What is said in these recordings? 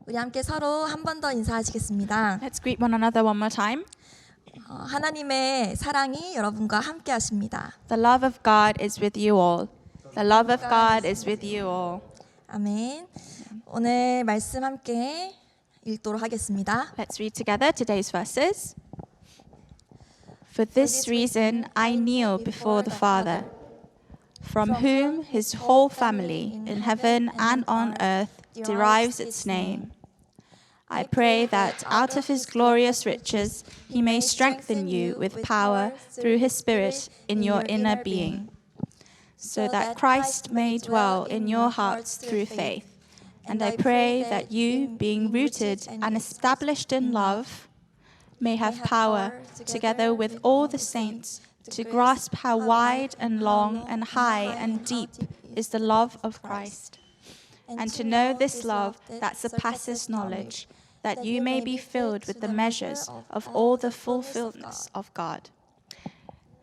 우리 함께 서로 한 번 더 인사하시겠습니다. Let's greet one another one more time. 하나님의 사랑이 여러분과 함께 하십니다. The love of God is with you all. The love of God is with you all. 아멘. 오늘 말씀 함께 읽도록 하겠습니다. Let's read together today's verses. For this reason I kneel before the Father, from whom his whole family in heaven and on earth derives its name. I pray that out of his glorious riches he may strengthen you with power through his Spirit in your inner being, so that Christ may dwell in your hearts through faith. And I pray that you, being rooted and established in love, may have power, together with all the saints, to grasp how wide and long and high and deep is the love of Christ, and to know this love that surpasses knowledge, that you may be filled with the measures of all the fullness of God.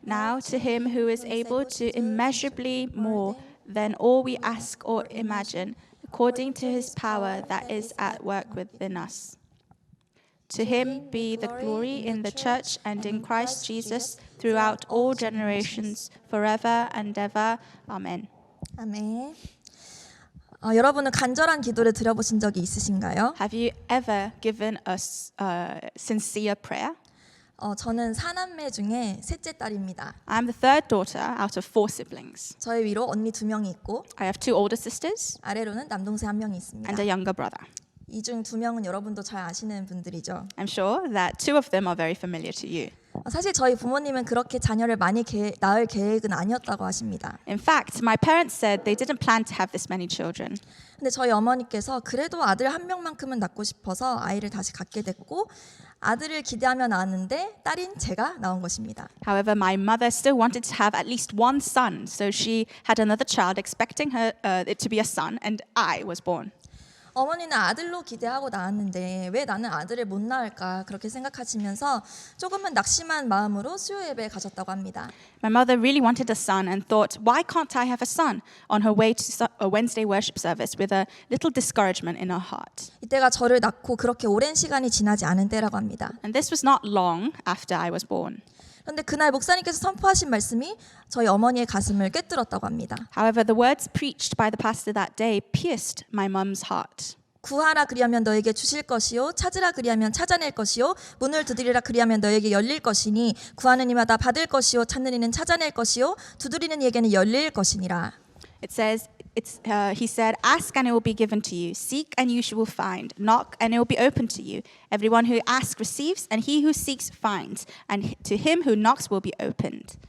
Now to him who is able to immeasurably more than all we ask or imagine, according to his power that is at work within us. To him be the glory in the church and in Christ Jesus throughout all generations, forever and ever. Amen. 아멘. 여러분은 간절한 기도를 드려보신 적이 있으신가요? Have you ever given a sincere prayer? 저는 사남매 중에 셋째 딸입니다. I'm the third daughter out of 4 siblings. 저희 위로 언니 2명이 있고 I have 2 older sisters 아래로는 남동생 1명이 있습니다. and a younger brother. 이 중 2명은 여러분도 잘 아시는 분들이죠. I'm sure that 2 of them are very familiar to you. 사실 저희 부모님은 그렇게 자녀를 많이 낳을 계획은 아니었다고 하십니다. In fact, my parents said they didn't plan to have this many children. 근데 저희 어머니께서 그래도 아들 한 명만큼은 낳고 싶어서 아이를 다시 갖게 됐고 아들을 기대하며 낳았는데 딸인 제가 나온 것입니다. However, my mother still wanted to have at least one son, so she had another child, expecting it to be a son, and I was born. 어머니는 아들로 기대하고 낳았는데 왜 나는 아들을 못 낳을까 그렇게 생각하시면서 조금은 낙심한 마음으로 수요 예배에 가셨다고 합니다. My mother really wanted a son and thought, why can't I have a son? On her way to a Wednesday worship service with a little discouragement in her heart. 이때가 저를 낳고 그렇게 오랜 시간이 지나지 않은 때라고 합니다. And this was not long after I was born. 그런데 그날 목사님께서 선포하신 말씀이 저희 어머니의 가슴을 꿰뚫었다고 합니다. However, the words preached by the pastor that day pierced my mum's heart. 구하라 그리하면 너에게 주실 것이요 찾으라 그리하면 찾아낼 것이요 문을 두드리라 그리하면 너에게 열릴 것이니 구하는 이마다 받을 것이요 찾는 이는 찾아낼 것이요 두드리는 이에게는 열릴 것이니라. It says, he said, ask and it will be given to you. Seek and you will find. Knock and it will be opened to you. Everyone who asks receives, and he who seeks finds. And to him who knocks will be opened.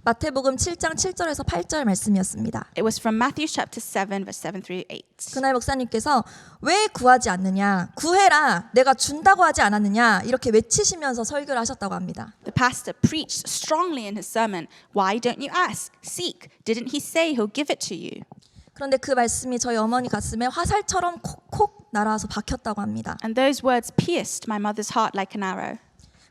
마태복음 7장 7절에서 8절 말씀이었습니다. It was from Matthew chapter 7, verse 7 through 8. 그날 목사님께서 왜 구하지 않느냐, 구해라, 내가 준다고 하지 않았느냐 이렇게 외치시면서 설교를 하셨다고 합니다. The pastor preached strongly in his sermon, why don't you ask? Seek. Didn't he say he'll give it to you? 그런데 그 말씀이 저희 어머니 가슴에 화살처럼 콕콕 날아와서 박혔다고 합니다. And those words pierced my mother's heart like an arrow.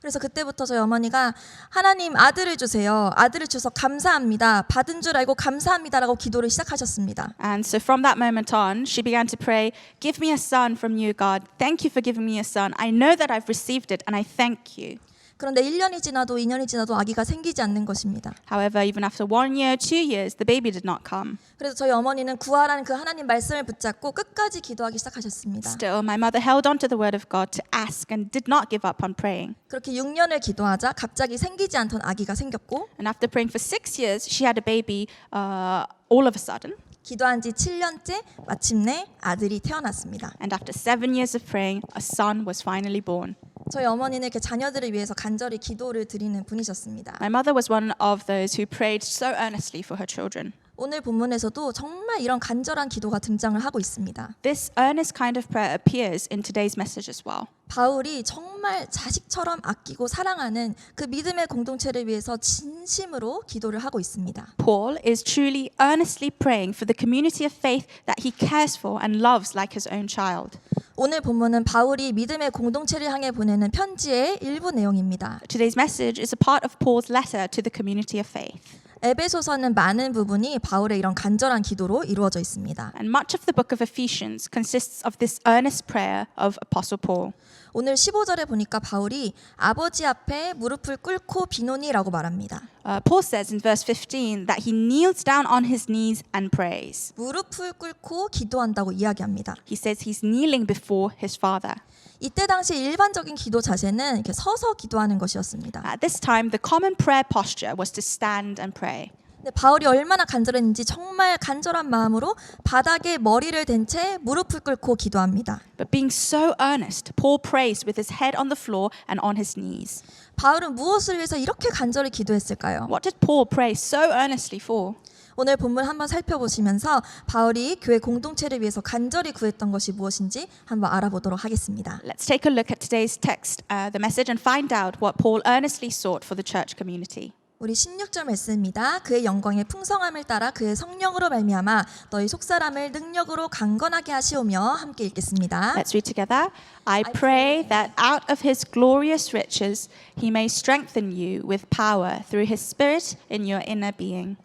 그래서 그때부터 저희 어머니가 하나님 아들을 주세요. 아들을 주셔서 감사합니다. 받은 줄 알고 감사합니다라고 기도를 시작하셨습니다. And so from that moment on, she began to pray, give me a son from you, God. Thank you for giving me a son. I know that I've received it and I thank you. 그런데 1년이 지나도 2년이 지나도 아기가 생기지 않는 것입니다. However, even after 1 year, 2 years, the baby did not come. 그래서 저희 어머니는 구하라는 그 하나님 말씀을 붙잡고 끝까지 기도하기 시작하셨습니다. Still, my mother held on to the word of God to ask and did not give up on praying. 그렇게 6년을 기도하자 갑자기 생기지 않던 아기가 생겼고 And after praying for 6 years, she had a baby all of a sudden. 기도한 지 7년째 마침내 아들이 태어났습니다. And after 7 years of praying, a son was finally born. 저희 어머니는 이렇게 자녀들을 위해서 간절히 기도를 드리는 분이셨습니다. My mother was one of those who prayed so earnestly for her children. 오늘 본문에서도 정말 이런 간절한 기도가 등장을 하고 있습니다. This earnest kind of prayer appears in today's message as well. 바울이 정말 자식처럼 아끼고 사랑하는 그 믿음의 공동체를 위해서 진심으로 기도를 하고 있습니다. Paul is truly earnestly praying for the community of faith that he cares for and loves like his own child. 오늘 본문은 바울이 믿음의 공동체를 향해 보내는 편지의 일부 내용입니다. Today's message is a part of Paul's letter to the community of faith. 에베소서는 많은 부분이 바울의 이런 간절한 기도로 이루어져 있습니다. And much of the book of Ephesians consists of this earnest prayer of Apostle Paul. 오늘 15절에 보니까 바울이 아버지 앞에 무릎을 꿇고 비노니라고 말합니다. Paul says in verse 15 that he kneels down on his knees and prays. 무릎을 꿇고 기도한다고 이야기합니다. He says he's kneeling before his Father. 이때 당시 일반적인 기도 자세는 이렇게 서서 기도하는 것이었습니다. At this time, the common prayer posture was to stand and pray. 근데 바울이 얼마나 간절했는지 정말 간절한 마음으로 바닥에 머리를 댄 채 무릎을 꿇고 기도합니다. But being so earnest, Paul prays with his head on the floor and on his knees. 바울은 무엇을 위해서 이렇게 간절히 기도했을까요? What did Paul pray so earnestly for? 오늘 본문 한번 살펴보시면서 바울이 교회 공동체를 위해서 간절히 구했던 것이 무엇인지 한번 알아보도록 하겠습니다. Let's take a look at today's text, the message, and find out what Paul earnestly sought for the church community. 우리 16절 말씀입니다. 그의 영광의 풍성함을 따라 그의 성령으로 말미암아 너희 속사람을 능력으로 강건하게 하시오며 함께 읽겠습니다. Let's read together. I pray that out of his glorious riches he may strengthen you with power through his Spirit in your inner being.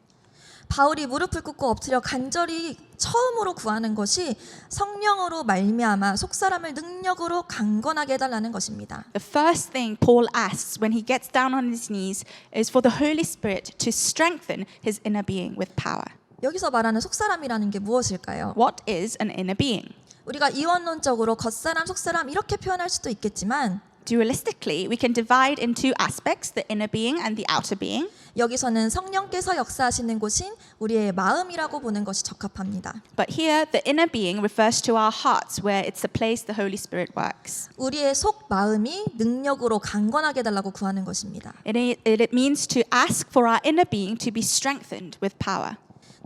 바울이 무릎을 꿇고 엎드려 간절히 처음으로 구하는 것이 성령으로 말미암아 속사람을 능력으로 강건하게 해달라는 것입니다. The first thing Paul asks when he gets down on his knees is for the Holy Spirit to strengthen his inner being with power. 여기서 말하는 속사람이라는 게 무엇일까요? What is an inner being? 우리가 이원론적으로 겉사람, 속사람 이렇게 표현할 수도 있겠지만 Dualistically, we can divide in two aspects, the inner being and the outer being. 여기서는 성령께서 역사하시는 곳인 우리의 마음이라고 보는 것이 적합합니다. But here, the inner being refers to our hearts, where it's the place the Holy Spirit works. 우리의 속 마음이 능력으로 강건하게 해달라고 구하는 것입니다. It means to ask for our inner being to be strengthened with power.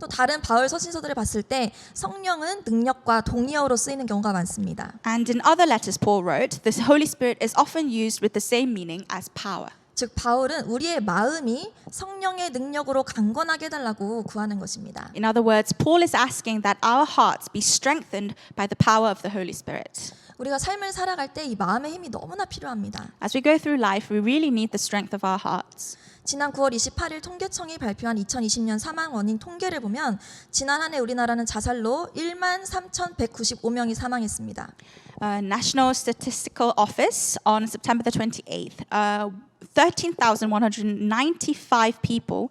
또 다른 바울 서신서들을 봤을 때 성령은 능력과 동의어로 쓰이는 경우가 많습니다. And in other letters Paul wrote, the Holy Spirit is often used with the same meaning as power. 즉 바울은 우리의 마음이 성령의 능력으로 강건하게 해달라고 구하는 것입니다. In other words, Paul is asking that our hearts be strengthened by the power of the Holy Spirit. 우리가 삶을 살아갈 때 이 마음의 힘이 너무나 필요합니다. As we go through life, we really need the strength of our hearts. 지난 9월 28일 통계청이 발표한 2020년 사망 원인 통계를 보면 지난 한 해 우리나라는 자살로 13,195명이 사망했습니다. National Statistical Office on September the 28th, 13,195 people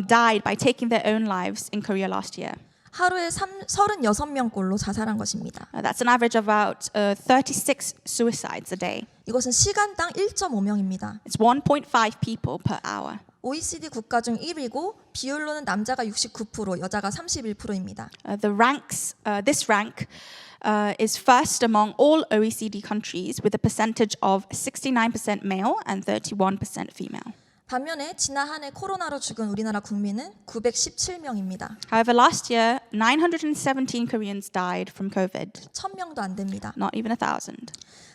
died by taking their own lives in Korea last year. 하루에 36명꼴로 자살한 것입니다. That's an average of about 36 suicides a day. 이것은 시간당 1.5명입니다. It's 1.5 people per hour. OECD 국가 중 1위고 비율로는 남자가 69%, 여자가 31%입니다. This rank is first among all OECD countries with a percentage of 69% male and 31% female. 반면에 지난 한 해 코로나로 죽은 우리나라 국민은 917명입니다. However, last year, 917 Koreans died from COVID. 1000명도 안 됩니다. Not even 1,000.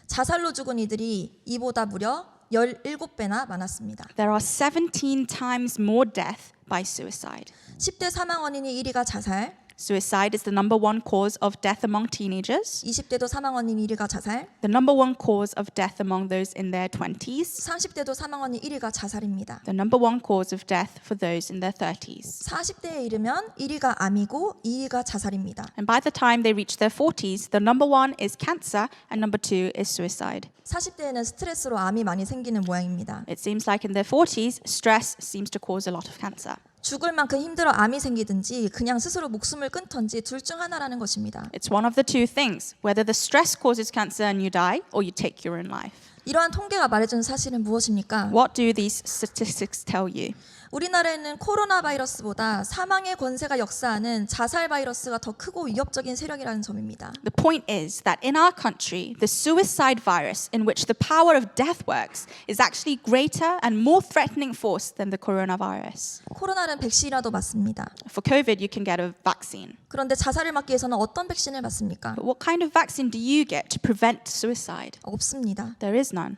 자살로 죽은 이들이 이보다 무려 17배나 많았습니다. There are 17 times more death by suicide. 10대 사망 원인이 1위가 자살, Suicide is the number one cause of death among teenagers, 20대도 사망 원인 1위가 자살, the number one cause of death among those in their 20s, 30대도 사망 원인 1위가 자살입니다. the number one cause of death for those in their 30s. 40대에 이르면 1위가 암이고 2위가 자살입니다. And by the time they reach their 40s, the number one is cancer and number two is suicide. 40대에는 스트레스로 암이 많이 생기는 모양입니다. It seems like in their 40s, stress seems to cause a lot of cancer. 죽을 만큼 힘들어 암이 생기든지 그냥 스스로 목숨을 끊던지 둘 중 하나라는 것입니다. It's one of the two things, whether the stress causes cancer and you die, or you take your own life. 이러한 통계가 말해주는 사실은 무엇입니까? What do these statistics tell you? 우리나라에는 코로나 바이러스보다 사망의 권세가 역사하는 자살 바이러스가 더 크고 위협적인 세력이라는 점입니다. The point is that in our country, the suicide virus in which the power of death works is actually greater and more threatening force than the coronavirus. 코로나는 백신이라도 맞습니다. For COVID, you can get a vaccine. 그런데 자살을 막기 위해서는 어떤 백신을 맞습니까? But what kind of vaccine do you get to prevent suicide? 없습니다. There is none.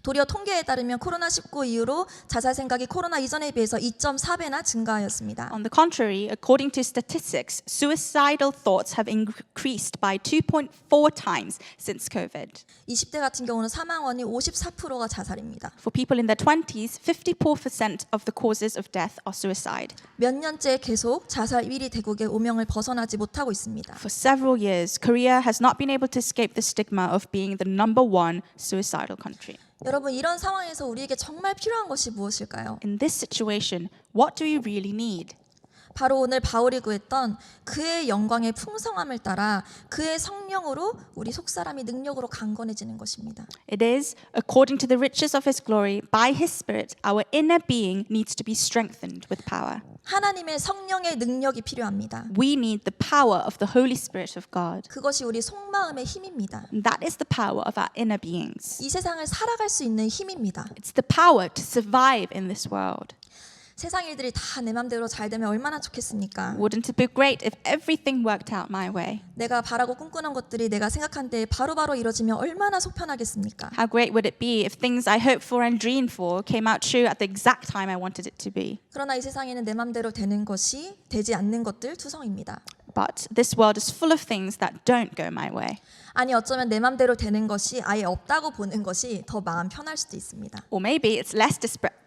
도리어 통계에 따르면 코로나19 이후로 자살 생각이 코로나 이전에 비해서 2.4배나 증가하였습니다. On the contrary, according to statistics, suicidal thoughts have increased by 2.4 times since COVID. 20대 같은 경우는 사망원이 54%가 자살입니다. For people in their 20s, 54% of the causes of death are suicide. 몇 년째 계속 자살 1위 대국의 오명을 벗어나지 못하고 있습니다. For several years, Korea has not been able to escape the stigma of being the number one suicidal country. 여러분, 이런 상황에서 우리에게 정말 필요한 것이 무엇일까요? In this situation, what do we really need? 바로 오늘 바울이 구했던 그의 영광의 풍성함을 따라 그의 성령으로 우리 속사람이 능력으로 강건해지는 것입니다. It is, according to the riches of His glory, by His Spirit, our inner being needs to be strengthened with power. 하나님의 성령의 능력이 필요합니다. We need the power of the Holy Spirit of God. 그것이 우리 속마음의 힘입니다. And that is the power of our inner beings. 이 세상을 살아갈 수 있는 힘입니다. It's the power to survive in this world. 세상 일들이 다 내 맘대로 잘 되면 얼마나 좋겠습니까? Wouldn't it be great if everything worked out my way? 내가 바라고 꿈꾸는 것들이 내가 생각한 때에 바로바로 이루어지면 얼마나 속편하겠습니까? How great would it be if things I hoped for and dreamed for came out true at the exact time I wanted it to be? 그러나 이 세상에는 내 맘대로 되는 것이 되지 않는 것들 투성입니다. But this world is full of things that don't go my way. 아니 어쩌면 내 맘대로 되는 것이 아예 없다고 보는 것이 더 마음 편할 수도 있습니다. Or maybe it's less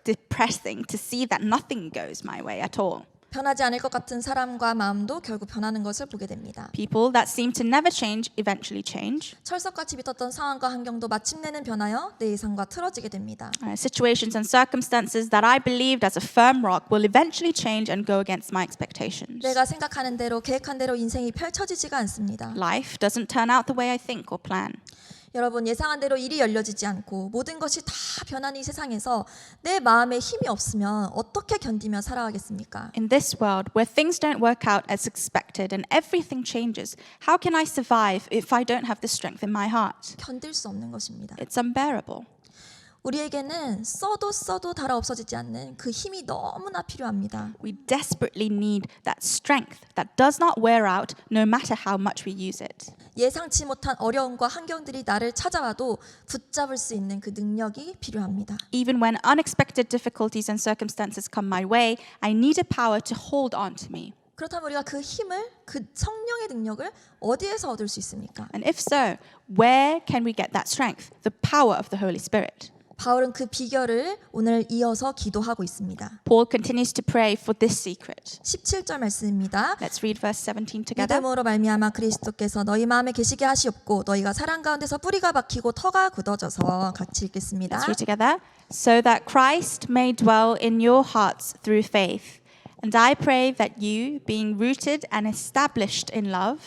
depressing to see that nothing goes my way at all. 변하지 않을 것 같은 사람과 마음도 결국 변하는 것을 보게 됩니다. People that seem to never change eventually change. 철석같이 비었던 상황과 환경도 마침내는 변하여 내 예상과 틀어지게 됩니다. Situations and circumstances that I believed as a firm rock will eventually change and go against my expectations. 내가 생각하는 대로 계획한 대로 인생이 펼쳐지지가 않습니다. Life doesn't turn out the way I think or plan. 여러분, 예상한 대로 일이 열려지지 않고 모든 것이 다 변하는 이 세상에서 내 마음에 힘이 없으면 어떻게 견디며 살아가겠습니까? In this world where things don't work out as expected and everything changes, how can I survive if I don't have the strength in my heart? 견딜 수 없는 것입니다. It's unbearable. 우리에게는 써도 달아 없어지지 않는 그 힘이 너무나 필요합니다. We desperately need that strength that does not wear out no matter how much we use it. 예상치 못한 어려움과 환경들이 나를 찾아와도 붙잡을 수 있는 그 능력이 필요합니다. Even when unexpected difficulties and circumstances come my way, I need a power to hold on to me. 그렇다면 우리가 그 힘을, 그 성령의 능력을 어디에서 얻을 수 있습니까? And if so, where can we get that strength, the power of the Holy Spirit? 바울은 그 비결을 오늘 이어서 기도하고 있습니다. Paul continues to pray for this secret. 17절 말씀입니다. Let's read verse 17 together. 믿음으로 말미암아 그리스도께서 너희 마음에 계시게 하시옵고 너희가 사랑 가운데서 뿌리가 박히고 터가 굳어져서 같이 읽겠습니다. Let's read together. So that Christ may dwell in your hearts through faith. And I pray that you, being rooted and established in love,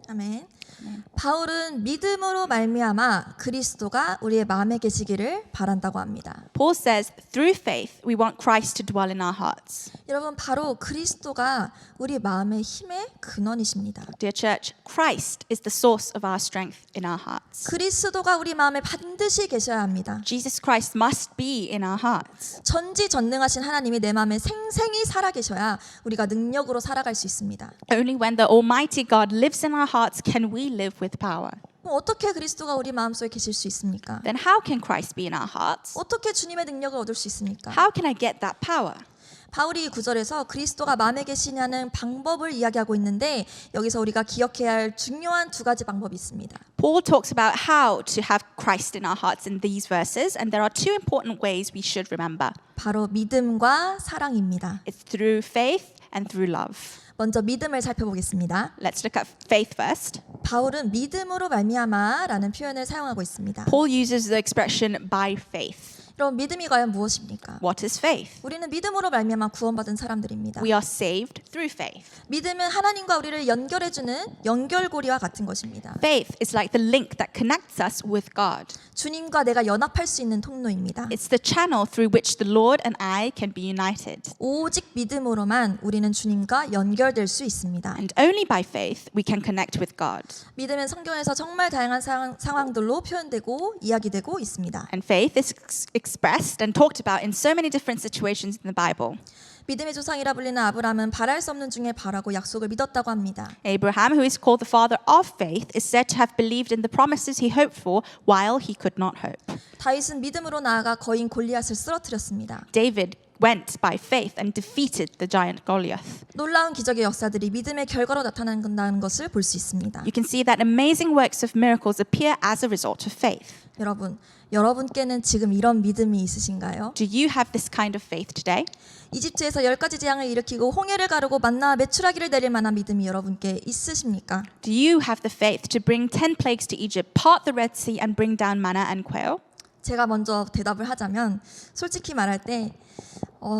아멘. 바울은 믿음으로 말미암아 그리스도가 우리의 마음에 계시기를 바란다고 합니다. Paul says, through faith, we want Christ to dwell in our hearts. 여러분, 바로 그리스도가 우리 마음의 힘의 근원이십니다. Dear church, Christ is the source of our strength in our hearts. 그리스도가 우리 마음에 반드시 계셔야 합니다. Jesus Christ must be in our hearts. 전지전능하신 하나님이 내 마음에 생생히 살아 계셔야 우리가 능력으로 살아갈 수 있습니다. Only when the Almighty God lives in our hearts can we live with power. 어떻게 그리스도가 우리 마음속에 계실 수 있습니까? Then how can Christ be in our hearts? 어떻게 주님의 능력을 얻을 수 있습니까? How can I get that power? 바울이 이 구절에서 그리스도가 마음에 계시냐는 방법을 이야기하고 있는데 여기서 우리가 기억해야 할 중요한 두 가지 방법이 있습니다. Paul talks about how to have Christ in our hearts in these verses, and there are two important ways we should remember. 바로 믿음과 사랑입니다. It's through faith and through love. 먼저 믿음을 살펴보겠습니다. Let's look at faith first. 바울은 믿음으로 말미암아라는 표현을 사용하고 있습니다. Paul uses the expression by faith. 그럼 믿음이 과연 무엇입니까? What is faith? 우리는 믿음으로 말미암아 구원받은 사람들입니다. We are saved through faith. 믿음은 하나님과 우리를 연결해주는 연결고리와 같은 것입니다. Faith is like the link that connects us with God. 주님과 내가 연합할 수 있는 통로입니다. It's the channel through which the Lord and I can be united. 오직 믿음으로만 우리는 주님과 연결될 수 있습니다. And only by faith we can connect with God. 믿음은 성경에서 정말 다양한 상황들로 표현되고 이야기되고 있습니다. And faith is expressed and talked about in so many different situations in the Bible. 믿음의 조상이라 불리는 아브라함은 바랄 수 없는 중에 바라고 약속을 믿었다고 합니다. Abraham, who is called the father of faith, is said to have believed in the promises he hoped for while he could not hope. 다윗은 믿음으로 나아가 거인 골리앗을 쓰러뜨렸습니다. David went by faith and defeated the giant Goliath. 놀라운 기적의 역사들이 믿음의 결과로 나타난다는 것을 볼 수 있습니다. You can see that amazing works of miracles appear as a result of faith. 여러분께는 지금 이런 믿음이 있으신가요? Do you have this kind of faith today? 이집트에서 10가지 재앙을 일으키고 홍해를 가르고 만나와 메추라기를 내릴 만한 믿음이 여러분께 있으십니까? Do you have the faith to bring 10 plagues to Egypt, part the Red Sea and bring down manna and quail? 제가 먼저 대답을 하자면 솔직히 말할 때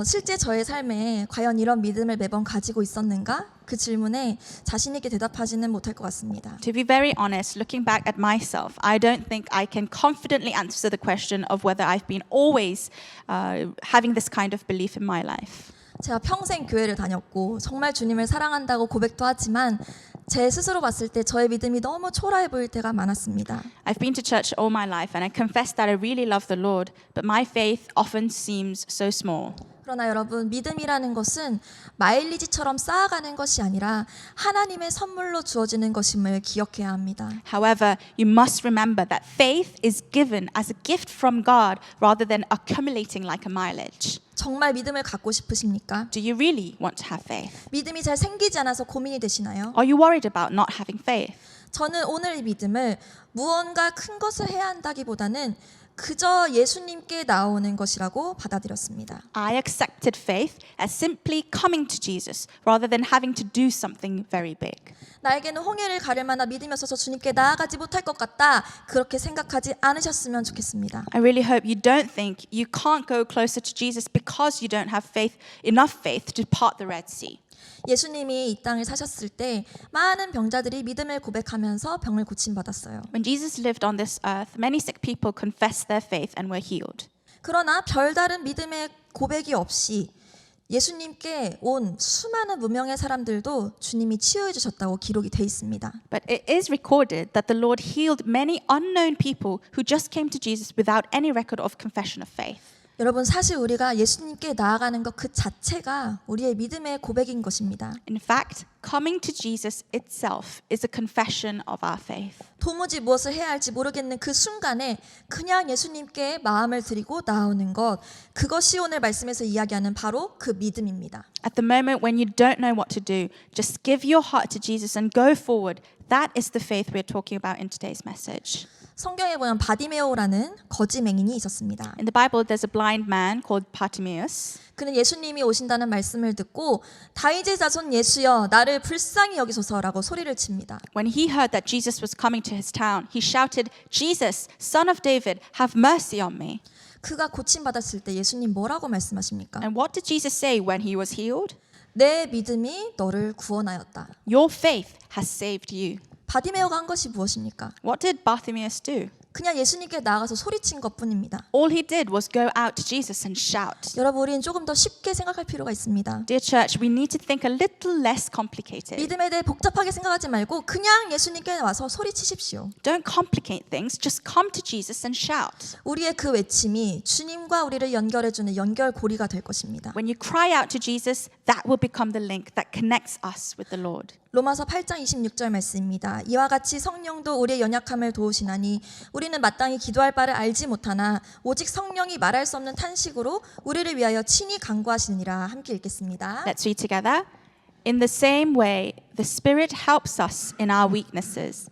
실제 저의 삶에 과연 이런 믿음을 매번 가지고 있었는가? 그 질문에 자신 있게 대답하지는 못할 것 같습니다. To be very honest, looking back at myself, I don't think I can confidently answer the question of whether I've been always having this kind of belief in my life. 제가 평생 교회를 다녔고 정말 주님을 사랑한다고 고백도 하지만 제 스스로 봤을 때 저의 믿음이 너무 초라해 보일 때가 많았습니다. I've been to church all my life and I confess that I really love the Lord, but my faith often seems so small. 그러나 여러분, 믿음이라는 것은 마일리지처럼 쌓아가는 것이 아니라 하나님의 선물로 주어지는 것임을 기억해야 합니다. However, you must remember that faith is given as a gift from God rather than accumulating like a mileage. 정말 믿음을 갖고 싶으십니까? Do you really want to have faith? 믿음이 잘 생기지 않아서 고민이 되시나요? Are you worried about not having faith? 저는 오늘 이 믿음을 무언가 큰 것을 해야 한다기보다는 그저 예수님께 나오는 것이라고 받아들였습니다. I accepted faith as simply coming to Jesus rather than having to do something very big. 나에게는 홍해를 가를 만한 믿음이 없어서 주님께 나아가지 못할 것 같다. 그렇게 생각하지 않으셨으면 좋겠습니다. I really hope you don't think you can't go closer to Jesus because you don't have faith, enough faith to part the Red Sea. 예수님이 이 땅을 사셨을 때 많은 병자들이 믿음을 고백하면서 병을 고침받았어요. When Jesus lived on this earth, many sick people confessed their faith and were healed. 그러나 별다른 믿음의 고백이 없이 예수님께 온 수많은 무명의 사람들도 주님이 치유해 주셨다고 기록이 돼 있습니다. But it is recorded that the Lord healed many unknown people who just came to Jesus without any record of confession of faith. 여러분, 사실 우리가 예수님께 나아가는 것 그 자체가 우리의 믿음의 고백인 것입니다. In fact, coming to Jesus itself is a confession of our faith. 도무지 무엇을 해야 할지 모르겠는 그 순간에 그냥 예수님께 마음을 드리고 나오는 것, 그것이 오늘 말씀에서 이야기하는 바로 그 믿음입니다. At the moment when you don't know what to do, just give your heart to Jesus and go forward. That is the faith we're talking about in today's message. 성경에 보면 바디메오라는 거지 맹인이 있었습니다. In the Bible, there's a blind man called Bartimaeus. 그는 예수님이 오신다는 말씀을 듣고 다윗의 자손 예수여 나를 불쌍히 여기소서라고 소리를 칩니다. When he heard that Jesus was coming to his town, he shouted, Jesus, son of David, have mercy on me. 그가 고침받았을 때 예수님 뭐라고 말씀하십니까? And what did Jesus say when he was healed? 내 믿음이 너를 구원하였다. Your faith has saved you. 바디메오가 한 것이 무엇입니까? What did Bartimaeus do? 그냥 예수님께 나아가서 소리친 것뿐입니다. All he did was go out to Jesus and shout. 여러분, 우리는 조금 더 쉽게 생각할 필요가 있습니다. Dear church, we need to think a little less complicated. 믿음에 대해 복잡하게 생각하지 말고 그냥 예수님께 와서 소리치십시오. Don't complicate things, just come to Jesus and shout. 우리의 그 외침이 주님과 우리를 연결해주는 연결고리가 될 것입니다. When you cry out to Jesus, that will become the link that connects us with the Lord. 로마서 8장 26절 말씀입니다. 이와 같이 성령도 우리의 연약함을 도우시나니 우리는 마땅히 기도할 바를 알지 못하나 오직 성령이 말할 수 없는 탄식으로 우리를 위하여 친히 간구하시느니라. 함께 읽겠습니다. Let's read together. In the same way, the Spirit helps us in our weaknesses.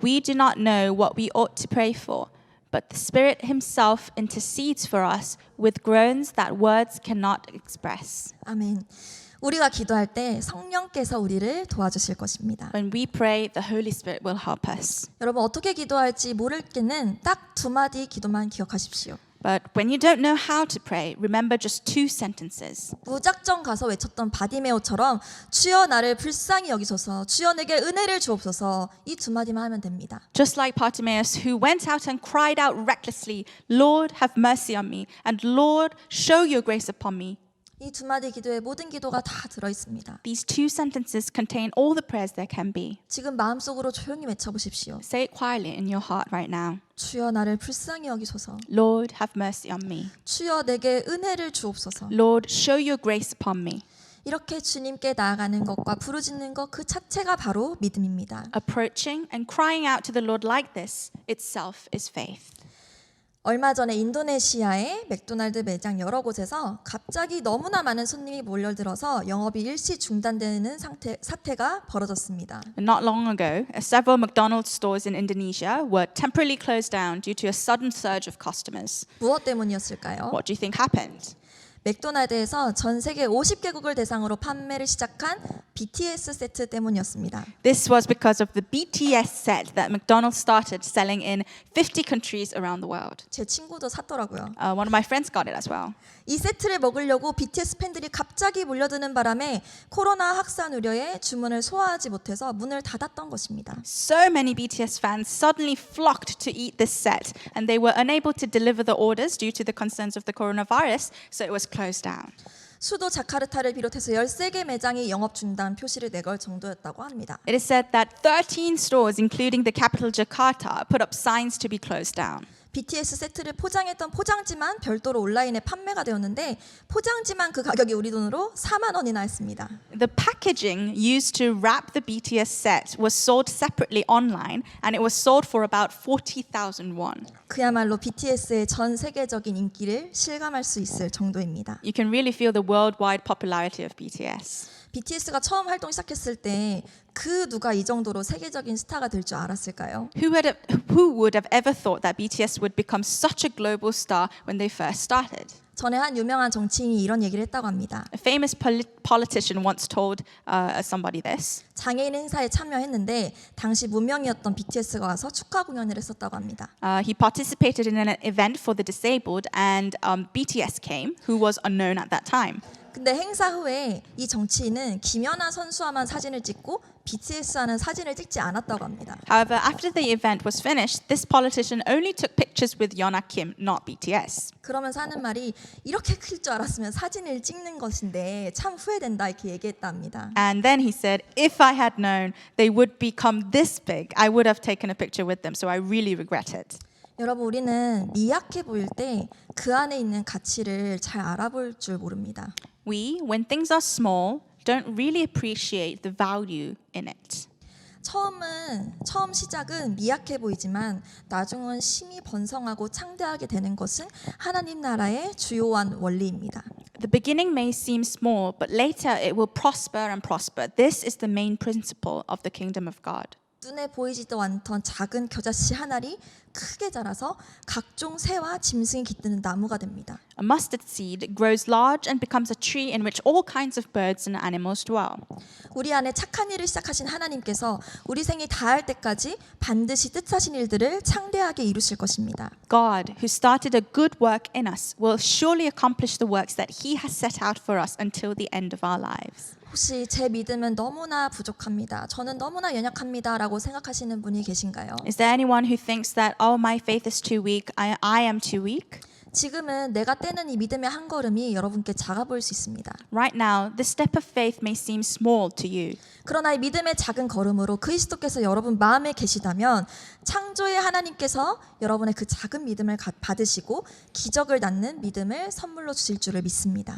We do not know what we ought to pray for, but the Spirit Himself intercedes for us with groans that words cannot express. 아멘. 우리가 기도할 때 성령께서 우리를 도와주실 것입니다. When we pray, the Holy Spirit will help us. 여러분, 어떻게 기도할지 모를 때는 딱 두 마디 기도만 기억하십시오. But when you don't know how to pray, remember just 2 sentences. 무작정 가서 외쳤던 바디메오처럼 주여 나를 불쌍히 여기소서, 주여 내게 은혜를 주옵소서, 이 두 마디만 하면 됩니다. Just like Bartimaeus, who went out and cried out recklessly, Lord, have mercy on me, and Lord, show your grace upon me. 이 두 마디 기도에 모든 기도가 다 들어 있습니다. These two sentences contain all the prayers there can be. 지금 마음속으로 조용히 외쳐보십시오. Say it quietly in your heart right now. 주여 나를 불쌍히 여기소서. Lord, have mercy on me. 주여 내게 은혜를 주옵소서. Lord, show your grace upon me. 이렇게 주님께 나아가는 것과 부르짖는 것 그 자체가 바로 믿음입니다. Approaching and crying out to the Lord like this itself is faith. 얼마 전에 인도네시아의 맥도날드 매장 여러 곳에서 갑자기 너무나 많은 손님이 몰려들어서 영업이 일시 중단되는 사태가 벌어졌습니다. Not long ago, several McDonald's stores in Indonesia were temporarily closed down due to a sudden surge of customers. 무엇 때문이었을까요? What do you think happened? 맥도날드에서 전 세계 50개국을 대상으로 판매를 시작한 BTS 세트 때문이었습니다. This was because of the BTS set that McDonald's started selling in 50 countries around the world. 제 친구도 샀더라고요. One of my friends got it as well. 이 세트를 먹으려고 BTS 팬들이 갑자기 몰려드는 바람에 코로나 확산 우려에 주문을 소화하지 못해서 문을 닫았던 것입니다. So many BTS fans suddenly flocked to eat this set, and they were unable to deliver the orders due to the concerns of the coronavirus, so it was closed down. 수도 자카르타를 비롯해서 13개 매장이 영업 중단 표시를 내걸 정도였다고 합니다. It is said that 13 stores, including the capital Jakarta, put up signs to be closed down. BTS 세트를 포장했던 포장지만 별도로 온라인에 판매가 되었는데 포장지만 그 가격이 우리 돈으로 4만 원이나 했습니다. The packaging used to wrap the BTS set was sold separately online, and it was sold for about 40,000 won. 그야말로 BTS의 전 세계적인 인기를 실감할 수 있을 정도입니다. You can really feel the worldwide popularity of BTS. BTS가 처음 활동 시작했을 때 그 누가 이 정도로 세계적인 스타가 될 줄 알았을까요? Who would have ever thought that BTS would become such a global star when they first started? 전에 한 유명한 정치인이 이런 얘기를 했다고 합니다. A famous politician once told somebody this. 장애인 행사에 참여했는데 당시 무명이었던 BTS가 와서 축하 공연을 했었다고 합니다. He participated in an event for the disabled, and BTS came, who was unknown at that time. 근데 행사 후에 이 정치인은 김연아 선수와만 사진을 찍고 BTS와는 사진을 찍지 않았다고 합니다. However, after the event was finished, this politician only took pictures with Yeona Kim, not BTS. 그러면서 하는 말이 이렇게 클 줄 알았으면 사진을 찍는 것인데 참 후회된다 이렇게 얘기했답니다. And then he said, if I had known they would become this big, I would have taken a picture with them, so I really regret it. 여러분 우리는 미약해 보일 때 그 안에 있는 가치를 잘 알아볼 줄 모릅니다. We, when things are small, don't really appreciate the value in it. 처음 시작은 미약해 보이지만 나중은 심히 번성하고 창대하게 되는 것은 하나님 나라의 주요한 원리입니다. The beginning may seem small, but later it will prosper and prosper. This is the main principle of the kingdom of God. 눈에 보이지도 않던 작은 겨자씨 한 알이 크게 자라서 각종 새와 짐승이 깃드는 나무가 됩니다. A mustard seed grows large and becomes a tree in which all kinds of birds and animals dwell. 우리 안에 착한 일을 시작하신 하나님께서 우리 생이 다할 때까지 반드시 뜻하신 일들을 창대하게 이루실 것입니다. God, who started a good work in us, will surely accomplish the works that He has set out for us until the end of our lives. 혹시 제 믿음은 너무나 부족합니다. 저는 너무나 연약합니다. 라고 생각하시는 분이 계신가요? Is there anyone who thinks that, oh, my faith is too weak, I am too weak? 지금은 내가 떼는 이 믿음의 한 걸음이 여러분께 작아 보일 수 있습니다. Right now, the step of faith may seem small to you. 그러나 이 믿음의 작은 걸음으로 그리스도께서 여러분 마음에 계시다면 창조의 하나님께서 여러분의 그 작은 믿음을 받으시고 기적을 낳는 믿음을 선물로 주실 줄을 믿습니다.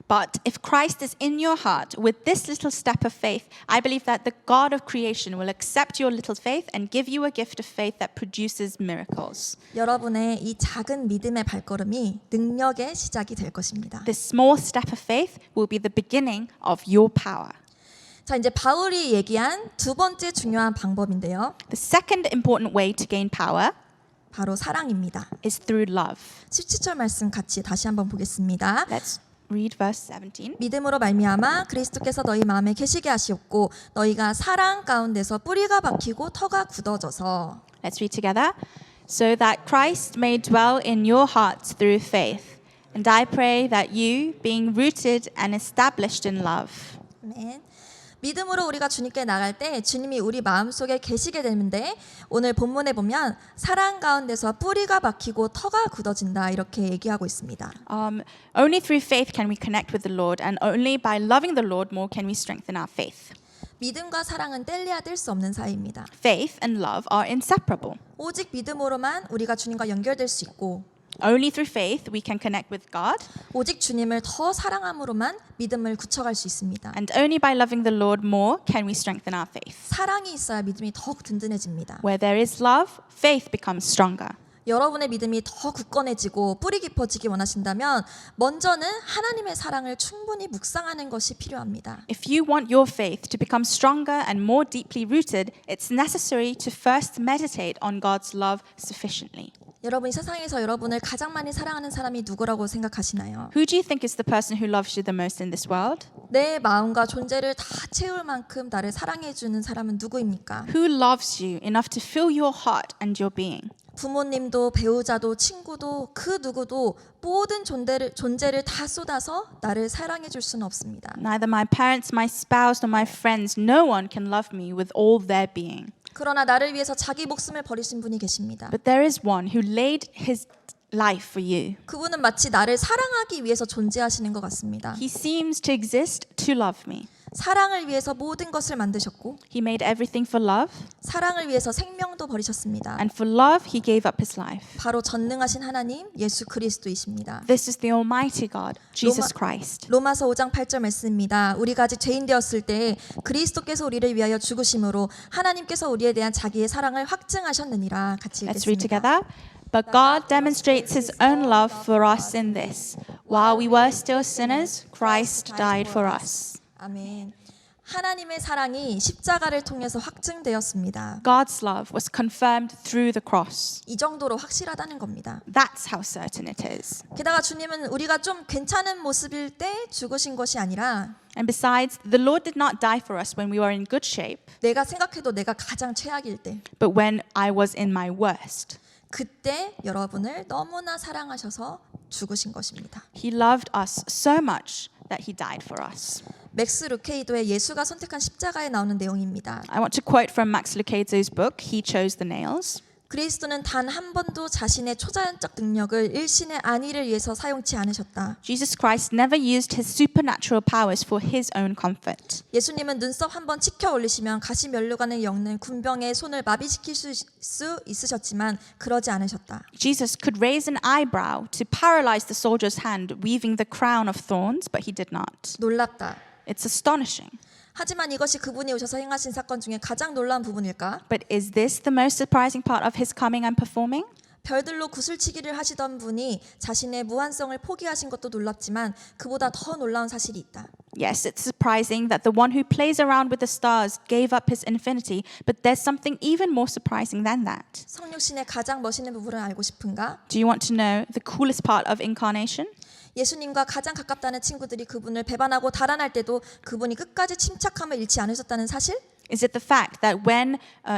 But if Christ is in your heart with this little step of faith, I believe that the God of creation will accept your little faith and give you a gift of faith that produces miracles. 여러분의 이 작은 믿음의 발걸음이 능력의 시작이 될 것입니다. This small step of faith will be the beginning of your power. 자, 이제 바울이 얘기한 두 번째 중요한 방법인데요. The second important way to gain power 바로 사랑입니다. is through love. 17절 말씀 같이 다시 한번 보겠습니다. Let's read verse 17. 믿음으로 말미암아 그리스도께서 너희 마음에 계시게 하시옵고 너희가 사랑 가운데서 뿌리가 박히고 터가 굳어져서 Let's read together. So that Christ may dwell in your hearts through faith. And I pray that you, being rooted and established in love. 아멘. 믿음으로 우리가 주님께 나갈 때 주님이 우리 마음속에 계시게 되는데 오늘 본문에 보면 사랑 가운데서 뿌리가 박히고 터가 굳어진다 이렇게 얘기하고 있습니다. Only through faith can we connect with the Lord, and only by loving the Lord more can we strengthen our faith. 믿음과 사랑은 뗄래야 뗄 수 없는 사이입니다. Faith and love are inseparable. 오직 믿음으로만 우리가 주님과 연결될 수 있고 Only through faith we can connect with God, 오직 주님을 더 사랑함으로만 믿음을 굳혀갈 수 있습니다. and only by loving the Lord more can we strengthen our faith. 사랑이 있어야 믿음이 더욱 든든해집니다. Where there is love, faith becomes stronger. 여러분의 믿음이 더 굳건해지고 뿌리 깊어지기 원하신다면 먼저는 하나님의 사랑을 충분히 묵상하는 것이 필요합니다. If you want your faith to become stronger and more deeply rooted, it's necessary to first meditate on God's love sufficiently. 여러분 이 세상에서 여러분을 가장 많이 사랑하는 사람이 누구라고 생각하시나요? Who do you think is the person who loves you the most in this world? 내 마음과 존재를 다 채울 만큼 나를 사랑해 주는 사람은 누구입니까? Who loves you enough to fill your heart and your being? 부모님도 배우자도 친구도 그 누구도 모든 존재를 다 쏟아서 나를 사랑해 줄 수는 없습니다. Neither my parents, my spouse, nor my friends, no one can love me with all their being. 그러나 나를 위해서 자기 목숨을 버리신 분이 계십니다. But there is one who laid his life for you. 그분은 마치 나를 사랑하기 위해서 존재하시는 것 같습니다. He seems to exist to love me. 사랑을 위해서 모든 것을 만드셨고 He made everything for love, 사랑을 위해서 생명도 버리셨습니다. and for love he gave up his life. 바로 전능하신 하나님 예수 그리스도이십니다. This is the Almighty God, Jesus Christ. 로마서 5장 8절 말씀입니다. 우리가 아직 죄인 되었을 때 그리스도께서 우리를 위하여 죽으심으로 하나님께서 우리에 대한 자기의 사랑을 확증하셨느니라. 같이 Let's read 읽겠습니다. together. But God demonstrates his own love for us in this. While we were still sinners, Christ died for us. 아멘. 하나님의 사랑이 십자가를 통해서 확증되었습니다. God's love was confirmed through the cross. 이 정도로 확실하다는 겁니다. That's how certain it is. 게다가 주님은 우리가 좀 괜찮은 모습일 때 죽으신 것이 아니라 And besides, the Lord did not die for us when we were in good shape, 내가 생각해도 내가 가장 최악일 때 but when I was in my worst. 그때 여러분을 너무나 사랑하셔서 죽으신 것입니다. He loved us so much that he died for us. 맥스 루케이도의 예수가 선택한 십자가에 나오는 내용입니다. I want to quote from Max Lucado's book, He Chose the Nails. 그리스도는 단 한 번도 자신의 초자연적 능력을 일신의 안위를 위해서 사용치 않으셨다. Jesus Christ never used his supernatural powers for his own comfort. 예수님은 눈썹 한 번 치켜 올리시면 가시 면류관을 엮는 군병의 손을 마비시킬 수 있으셨지만 그러지 않으셨다. Jesus could raise an eyebrow to paralyze the soldier's hand weaving the crown of thorns, but he did not. 놀랍다. It's astonishing. 하지만 이것이 그분이 오셔서 행하신 사건 중에 가장 놀라운 부분일까? But is this the most surprising part of his coming and performing? 별들로 구슬치기를 하시던 분이 자신의 무한성을 포기하신 것도 놀랍지만 그보다 더 놀라운 사실이 있다. Yes, it's surprising that the one who plays around with the stars gave up his infinity, but there's something even more surprising than that. 성육신의 가장 멋있는 부분을 알고 싶은가? Do you want to know the coolest part of incarnation? 예수님과 가장 가깝다는 친구들이 그분을 배반하고 달아날 때도 그분이 끝까지 침착함을 잃지 않으셨다는 사실? Is it the fact that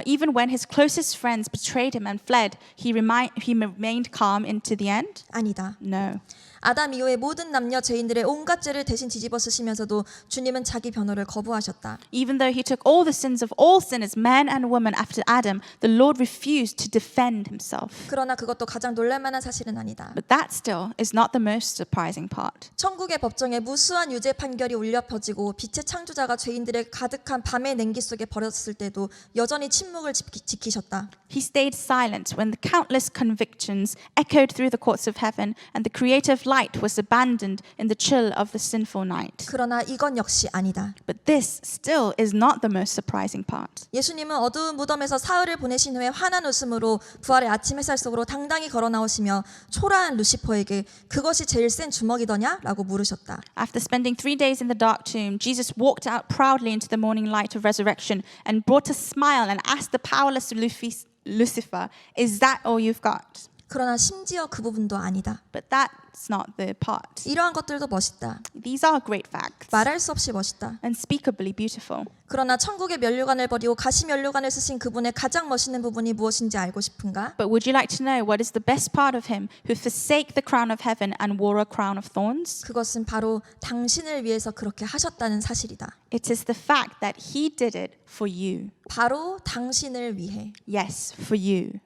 even when his closest friends betrayed him and fled, he remained calm into the end? 아니다. No. 아담 이후의 모든 남녀 죄인들의 온갖 죄를 대신 뒤집어 쓰시면서도 주님은 자기 변호를 거부하셨다. Even though he took all the sins of all sinners, men and women after Adam, the Lord refused to defend himself. 그러나 그것도 가장 놀랄만한 사실은 아니다. But that still is not the most surprising part. 천국의 법정에 무수한 유죄 판결이 울려 퍼지고 빛의 창조자가 죄인들의 가득한 밤의 냉기 속에 버렸을 때도 여전히 침묵을 지키셨다. He stayed silent when the countless convictions echoed through the courts of heaven and the creative light was abandoned in the chill of the sinful night. 그러나 이건 역시 아니다. But this still is not the most surprising part. 예수님은 어두운 무덤에서 사흘을 보내신 후에 환한 웃음으로 부활의 아침 햇살 속으로 당당히 걸어 나오시며 초라한 루시퍼에게 그것이 제일 센 주먹이더냐? 라고 물으셨다. After spending 3 days in the dark tomb, Jesus walked out proudly into the morning light of resurrection and brought a smile and asked the powerless Lucifer, "Is that all you've got?" 그러나 심지어 그 부분도 아니다. But that's not the part. 이러한 것들도 멋있다. These are great facts. 말할 수 없이 멋있다. Unspeakably beautiful. 그러나 천국의 면류관을 버리고 가시 면류관을 쓰신 그분의 가장 멋있는 부분이 무엇인지 알고 싶은가? But would you like to know what is the best part of him who forsake the crown of heaven and wore a crown of thorns? 그것은 바로 당신을 위해서 그렇게 하셨다는 사실이다. It is the fact that he did it for you. 바로 당신을 위해. Yes, for you.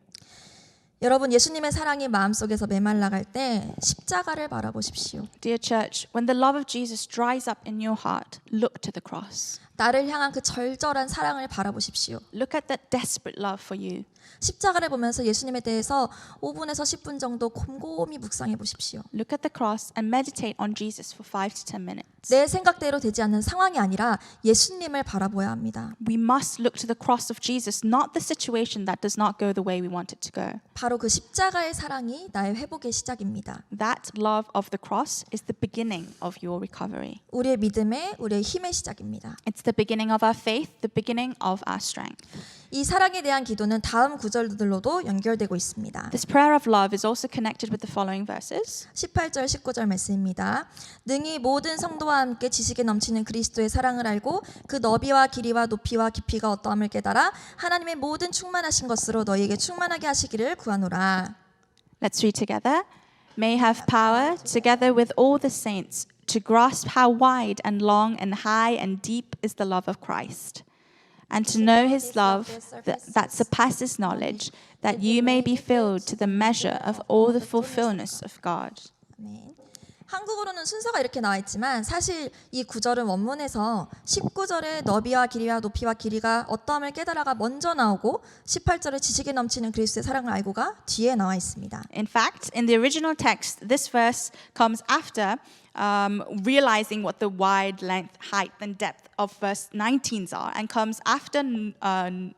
여러분, 예수님의 사랑이 마음속에서 메말라갈 때 십자가를 바라보십시오. Dear church, when the love of Jesus dries up in your heart, look to the cross. 나를 향한 그 절절한 사랑을 바라보십시오. Look at that desperate love for you. 십자가를 보면서 예수님에 대해서 5분에서 10분 정도 곰곰이 묵상해 보십시오. Look at the cross and meditate on Jesus for 5 to 10 minutes. 내 생각대로 되지 않는 상황이 아니라 예수님을 바라보아야 합니다. We must look to the cross of Jesus, not the situation that does not go the way we want it to go. 바로 그 십자가의 사랑이 나의 회복의 시작입니다. That love of the cross is the beginning of your recovery. 우리의 믿음의, 우리의 힘의 시작입니다. It's the beginning of our faith, the beginning of our strength. 이 사랑에 대한 기도는 다음 구절들로도 연결되고 있습니다. This prayer of love is also connected with the following verses. 18절 19절 말씀입니다. 능히 모든 성도와 함께 지식에 넘치는 그리스도의 사랑을 알고 그 너비와 길이와 높이와 깊이가 어떠함을 깨달아 하나님의 모든 충만하신 것으로 너희에게 충만하게 하시기를 구하노라. Let's read together. May have power, together with all the saints, to grasp how wide and long and high and deep is the love of Christ, and to know his love that surpasses knowledge, that you may be filled to the measure of all the fullness of God. 아멘. 한국어로는 순서가 이렇게 나와 있지만 사실 이 구절은 원문에서 19절에 너비와 길이와 높이와 길이가 어떠함을 깨달아가 먼저 나오고 18절에 지식에 넘치는 그리스도의 사랑을 알고가 뒤에 나와 있습니다. In fact, in the original text, this verse comes after realizing what the wide length, height, and depth of verse 19s are, and comes after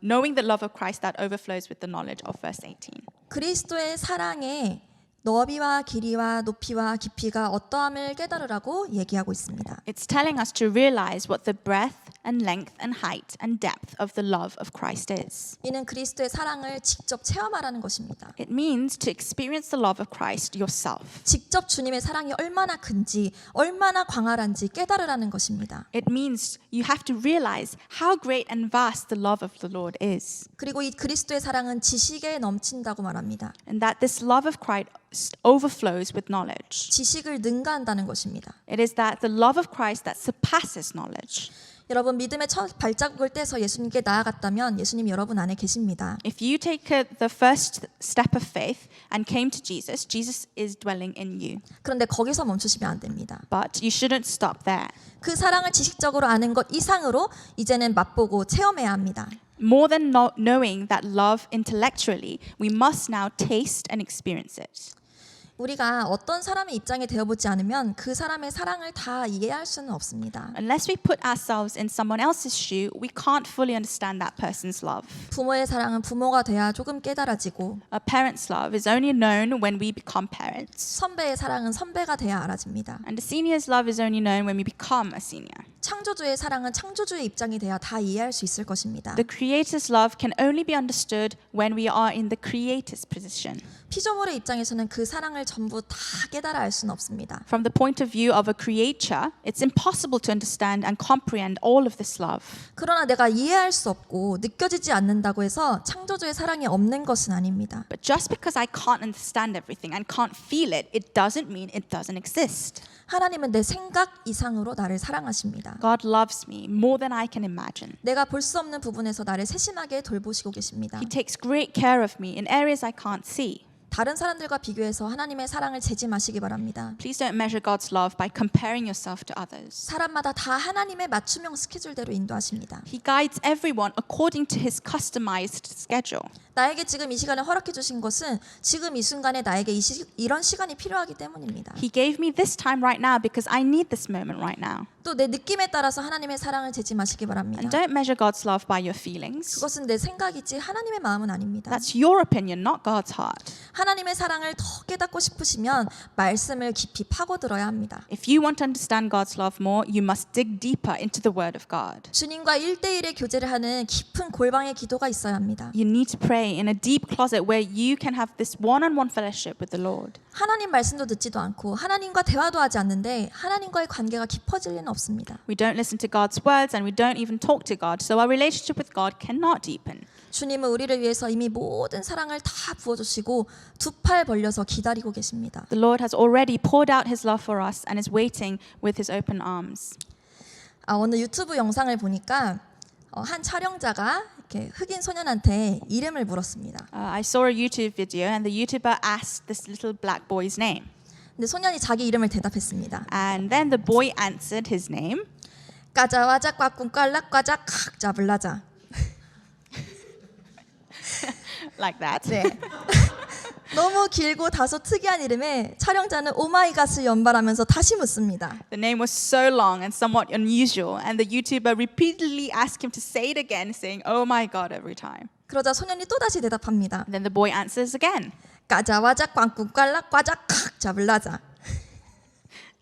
knowing the love of Christ that overflows with the knowledge of verse 18. 그리스도의 사랑에 너비와 길이와 높이와 깊이가 어떠함을 깨달으라고 얘기하고 있습니다. It's telling us to realize what the breadth and length and height and depth of the love of Christ is. 이는 그리스도의 사랑을 직접 체험하라는 것입니다. It means to experience the love of Christ yourself. 직접 주님의 사랑이 얼마나 큰지, 얼마나 광활한지 깨달으라는 것입니다. It means you have to realize how great and vast the love of the Lord is. 그리고 이 그리스도의 사랑은 지식에 넘친다고 말합니다. And that this love of Christ overflows with knowledge. 지식을 능가한다는 것입니다. It is that the love of Christ that surpasses knowledge. 여러분 믿음의 첫 발자국을 떼서 예수님께 나아갔다면 예수님 여러분 안에 계십니다. If you take the first step of faith and came to Jesus, Jesus is dwelling in you. 그런데 거기서 멈추시면 안 됩니다. But you shouldn't stop there. 그 사랑을 지식적으로 아는 것 이상으로 이제는 맛보고 체험해야 합니다. More than knowing that love intellectually, we must now taste and experience it. 우리가 어떤 사람의 입장에 되어보지 않으면 그 사람의 사랑을 다 이해할 수는 없습니다. Unless we put ourselves in someone else's shoe, we can't fully understand that person's love. 부모의 사랑은 부모가 돼야 조금 깨달아지고 A parent's love is only known when we become parents. 선배의 사랑은 선배가 돼야 알아집니다. And a senior's love is only known when we become a senior. 창조주의 사랑은 창조주의 입장이 돼야 다 이해할 수 있을 것입니다. The Creator's love can only be understood when we are in the Creator's position. 피조물의 입장에서는 그 사랑을 전부 다 깨달아 알 수는 없습니다. From the point of view of a creature, it's impossible to understand and comprehend all of this love. 그러나 내가 이해할 수 없고 느껴지지 않는다고 해서 창조주의 사랑이 없는 것은 아닙니다. But just because I can't understand everything and can't feel it, it doesn't mean it doesn't exist. 하나님은 내 생각 이상으로 나를 사랑하십니다. God loves me more than I can imagine. 내가 볼 수 없는 부분에서 나를 세심하게 돌보시고 계십니다. He takes great care of me in areas I can't see. 다른 사람들과 비교해서 하나님의 사랑을 재지 마시기 바랍니다. Please don't measure God's love by comparing yourself to others. 사람마다 다 하나님의 맞춤형 스케줄대로 인도하십니다. He guides everyone according to his customized schedule. 나에게 지금 이 시간을 허락해 주신 것은 지금 이 순간에 나에게 이런 시간이 필요하기 때문입니다. He gave me this time right now because I need this moment right now. 또 내 느낌에 따라서 하나님의 사랑을 재지 마시기 바랍니다. And don't measure God's love by your feelings. 그것은 내 생각이지 하나님의 마음은 아닙니다. That's your opinion, not God's heart. 하나님의 사랑을 더 깨닫고 싶으시면 말씀을 깊이 파고들어야 합니다. If you want to understand God's love more, you must dig deeper into the Word of God. 주님과 1대1의 교제를 하는 깊은 골방의 기도가 있어야 합니다. You need to pray away in a deep closet where you can have this one-on-one fellowship with the Lord. 하나님 말씀도 듣지도 않고 하나님과 대화도 하지 않는데 하나님과의 관계가 깊어질 리는 없습니다. We don't listen to God's words and we don't even talk to God, so our relationship with God cannot deepen. 주님은 우리를 위해서 이미 모든 사랑을 다 부어주시고 두 팔 벌려서 기다리고 계십니다. The Lord has already poured out His love for us and is waiting with His open arms. 어느 유튜브 영상을 보니까 한 촬영자가 이렇게 흑인 소년한테 이름을 물었습니다. I saw a YouTube video and the YouTuber asked this little black boy's name. 근데 소년이 자기 이름을 대답했습니다. And then the boy answered his name. 까자와자 꽉꿍 깔락과자 칵 잡을라자. Like that. 네. 너무 길고 다소 특이한 이름에 촬영자는 오마이갓을 연발하면서 다시 묻습니다. The name was so long and somewhat unusual, and the YouTuber repeatedly asked him to say it again, saying, "Oh my God," every time. 그러자 소년이 또 다시 대답합니다. And then the boy answers again. 까자와자 꽝꿍 깔락과자 칵 잡을라자.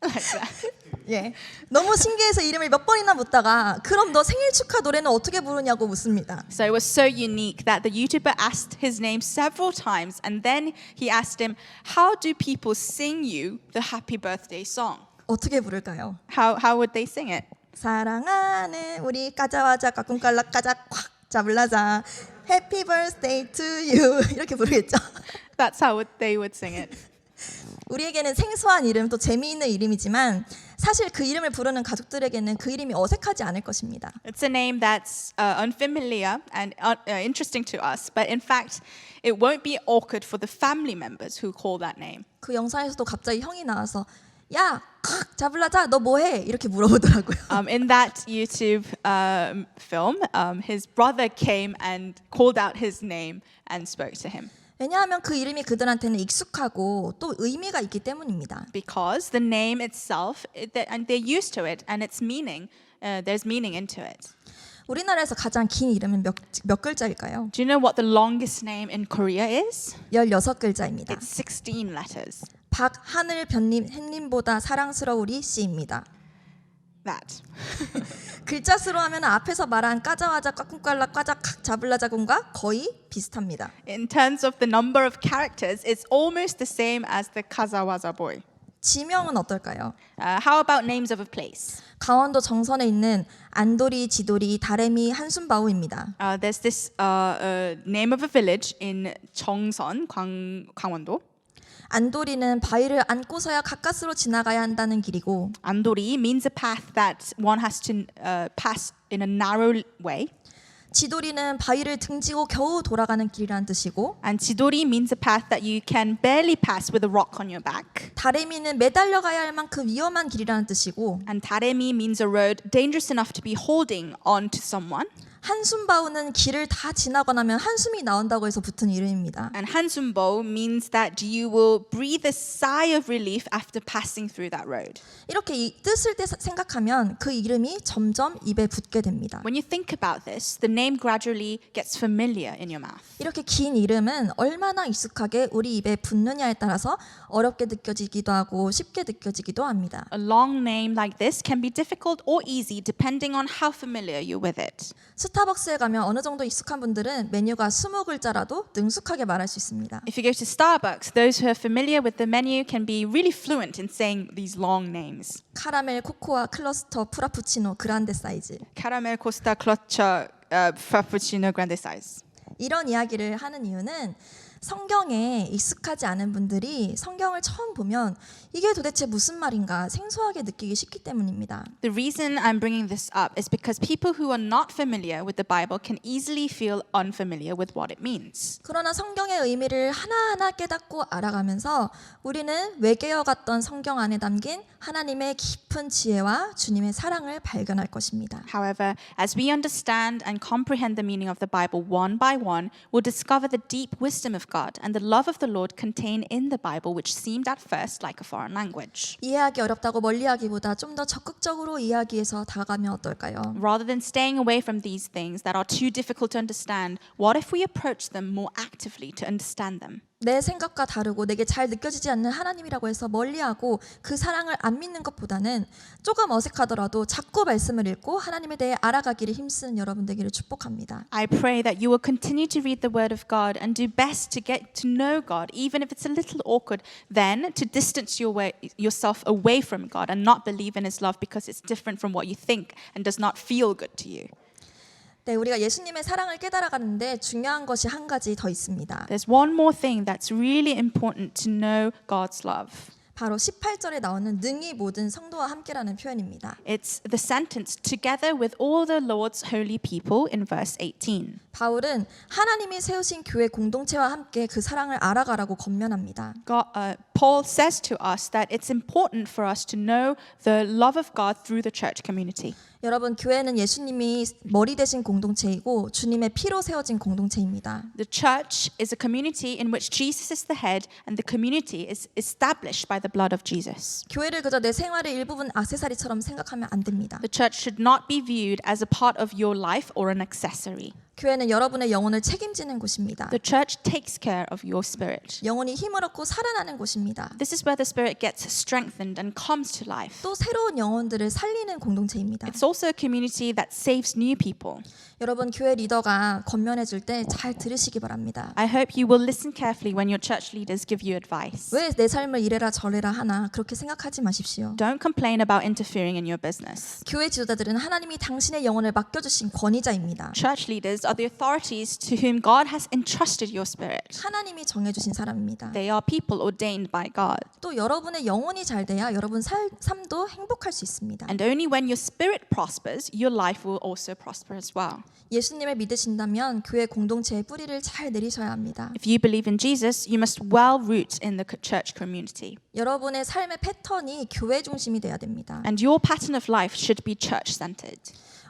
Like that. 예. 너무 신기해서 이름을 몇 번이나 묻다가 그럼 너 생일 축하 노래는 어떻게 부르냐고 묻습니다. So it was so unique that the YouTuber asked his name several times, and then he asked him, "How do people sing you the happy birthday song? 어떻게 부를까요? How would they sing it?" 사랑하는 우리 까자와자 꽝꿍 깔락과자 콱 잡을라자. Happy birthday to you. 이렇게 부르겠죠. That's how they would sing it. 우리에게는 생소한 이름 또 재미있는 이름이지만 사실 그 이름을 부르는 가족들에게는 그 이름이 어색하지 않을 것입니다. It's a name that's unfamiliar and interesting to us, but in fact, it won't be awkward for the family members who call that name. 그 영상에서도 갑자기 형이 나와서 야, 콱 잡을라자 너 뭐해? 이렇게 물어보더라고요. In that YouTube film, his brother came and called out his name and spoke to him. 왜냐하면 그 이름이 그들한테는 익숙하고 또 의미가 있기 때문입니다. Because the name itself, and they're used to it, and its meaning, there's meaning into it. 우리나라에서 가장 긴 이름은 몇 글자일까요? Do you know what the longest name in Korea is? 16글자입니다. It's 16 letters. 박하늘 변님 햇님보다 사랑스러우리 씨입니다. That. 글자 수로 하면 앞에서 말한 까자와자 꽉꿍깔라 까자 칵 잡을라자군과 거의 비슷합니다. In terms of the number of characters, it's almost the same as the Kazawaza boy. 지명은 어떨까요? How about names of a place? 강원도 정선에 있는 안도리, 지도리, 다래미, 한순바우입니다. There's this name of a village in Cheongseon, 강원도. 안도리는 바위를 안고서야 가까스로 지나가야 한다는 길이고 Andori means a path that one has to pass in a narrow way. 지도리는 바위를 등지고 겨우 돌아가는 길이라는 뜻이고 And Chidori means a path that you can barely pass with a rock on your back. 다래미는 매달려 가야 할 만큼 위험한 길이라는 뜻이고 And Taremi means a road dangerous enough to be holding on to someone. 한숨바우는 길을 다 지나고 나면 한숨이 나온다고 해서 붙은 이름입니다. And Hansumbo means that you will breathe a sigh of relief after passing through that road. 이렇게 이 뜻을 생각하면 그 이름이 점점 입에 붙게 됩니다. When you think about this, the name gradually gets familiar in your mouth. 이렇게 긴 이름은 얼마나 익숙하게 우리 입에 붙느냐에 따라서 어렵게 느껴지기도 하고 쉽게 느껴지기도 합니다. A long name like this can be difficult or easy depending on how familiar you're with it. 스타벅스에 가면 어느 정도 익숙한 분들은 메뉴가 20글자라도 능숙하게 말할 수 있습니다. If you go to Starbucks, those who are familiar with the menu can be really fluent in saying these long names. 카라멜, 코코아, 클러스터, 프라푸치노, 그란데 사이즈. Caramel, Costa, Clutch, Frappuccino, Grande Size. 이런 이야기를 하는 이유는 성경에 익숙하지 않은 분들이 성경을 처음 보면 이게 도대체 무슨 말인가 생소하게 느끼기 쉽기 때문입니다. The reason I'm bringing this up is because people who are not familiar with the Bible can easily feel unfamiliar with what it means. 그러나 성경의 의미를 하나하나 깨닫고 알아가면서 우리는 외계어 같던 성경 안에 담긴 하나님의 깊은 지혜와 주님의 사랑을 발견할 것입니다. However, as we understand and comprehend the meaning of the Bible one by one, we'll discover the deep wisdom of God and the love of the Lord contained in the Bible, which seemed at first like a foreign language. 이해하기 어렵다고 멀리하기보다 좀 더 적극적으로 이야기해서 다가가면 어떨까요? Rather than staying away from these things that are too difficult to understand, what if we approach them more actively to understand them? 내 생각과 다르고 내게 잘 느껴지지 않는 하나님이라고 해서 멀리하고 그 사랑을 안 믿는 것보다는 조금 어색하더라도 자꾸 말씀을 읽고 하나님에 대해 알아가기를 힘쓰는 여러분 되기를 축복합니다. I pray that you will continue to read the Word of God and do best to get to know God, even if it's a little awkward, then to distance yourself away from God and not believe in His love because it's different from what you think and does not feel good to you. 네, 우리가 예수님의 사랑을 깨달아가는데 중요한 것이 한 가지 더 있습니다. There's one more thing that's really important to know God's love. 바로 18절에 나오는 능히 모든 성도와 함께라는 표현입니다. It's the sentence, together with all the Lord's holy people in verse 18. 바울은 하나님이 세우신 교회 공동체와 함께 그 사랑을 알아가라고 권면합니다. Paul says to us that it's important for us to know the love of God through the church community. 여러분, 교회는 예수님이 머리 되신 공동체이고 주님의 피로 세워진 공동체입니다. The church is a community in which Jesus is the head and the community is established by the blood of Jesus. 교회를 그저 내 생활의 일부분 액세서리처럼 생각하면 안 됩니다. The church should not be viewed as a part of your life or an accessory. 교회는 여러분의 영혼을 책임지는 곳입니다. The church takes care of your spirit. 영혼이 힘을 얻고 살아나는 곳입니다. This is where the spirit gets strengthened and comes to life. 또 새로운 영혼들을 살리는 공동체입니다. It's also a community that saves new people. 여러분, 교회 리더가 권면해 줄 때 잘 들으시기 바랍니다. I hope you will listen carefully when your church leaders give you advice. 왜 내 삶을 이래라 저래라 하나 그렇게 생각하지 마십시오. Don't complain about interfering in your business. 교회 지도자들은 하나님이 당신의 영혼을 맡겨주신 권위자입니다. Church leaders are the authorities to whom God has entrusted your spirit. 하나님이 정해주신 사람입니다. They are people ordained by God. 또 여러분의 영혼이 잘 돼야 여러분 삶도 행복할 수 있습니다. And only when your spirit prospers, your life will also prosper as well. 예수님을 믿으신다면 교회 공동체의 뿌리를 잘 내리셔야 합니다. If you believe in Jesus, you must well root in the church community. 여러분의 삶의 패턴이 교회 중심이 돼야 됩니다. And your pattern of life should be church-centered.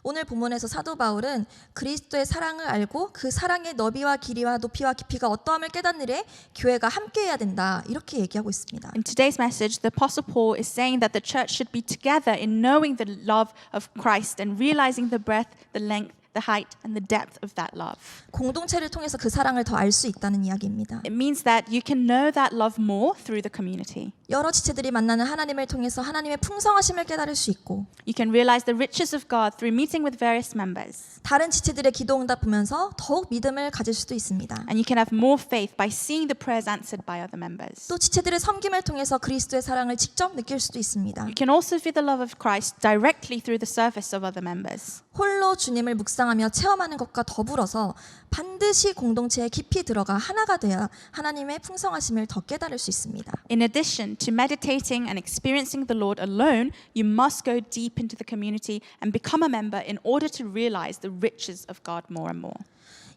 오늘 본문에서 사도 바울은 그리스도의 사랑을 알고 그 사랑의 너비와 길이와 높이와 깊이가 어떠함을 깨닫느래 교회가 함께해야 된다 이렇게 얘기하고 있습니다. In today's message, the Apostle Paul is saying that the church should be together in knowing the love of Christ and realizing the breadth, the length, the height and the depth of that love. 공동체를 통해서 그 사랑을 더 알 수 있다는 이야기입니다. It means that you can know that love more through the community. 여러 지체들이 만나는 하나님을 통해서 하나님의 풍성하심을 깨달을 수 있고 You can realize the riches of God through meeting with various members. 다른 지체들의 기도 응답 보면서 더욱 믿음을 가질 수도 있습니다. And you can have more faith by seeing the prayers answered by other members. 또 지체들의 섬김을 통해서 그리스도의 사랑을 직접 느낄 수도 있습니다. You can also feel the love of Christ directly through the service of other members. 홀로 주님을 묵상하며 체험하는 것과 더불어서 반드시 공동체에 깊이 들어가 하나가 되어 하나님의 풍성하심을 더 깨달을 수 있습니다. In addition to meditating and experiencing the Lord alone, you must go deep into the community and become a member in order to realize the riches of God more and more.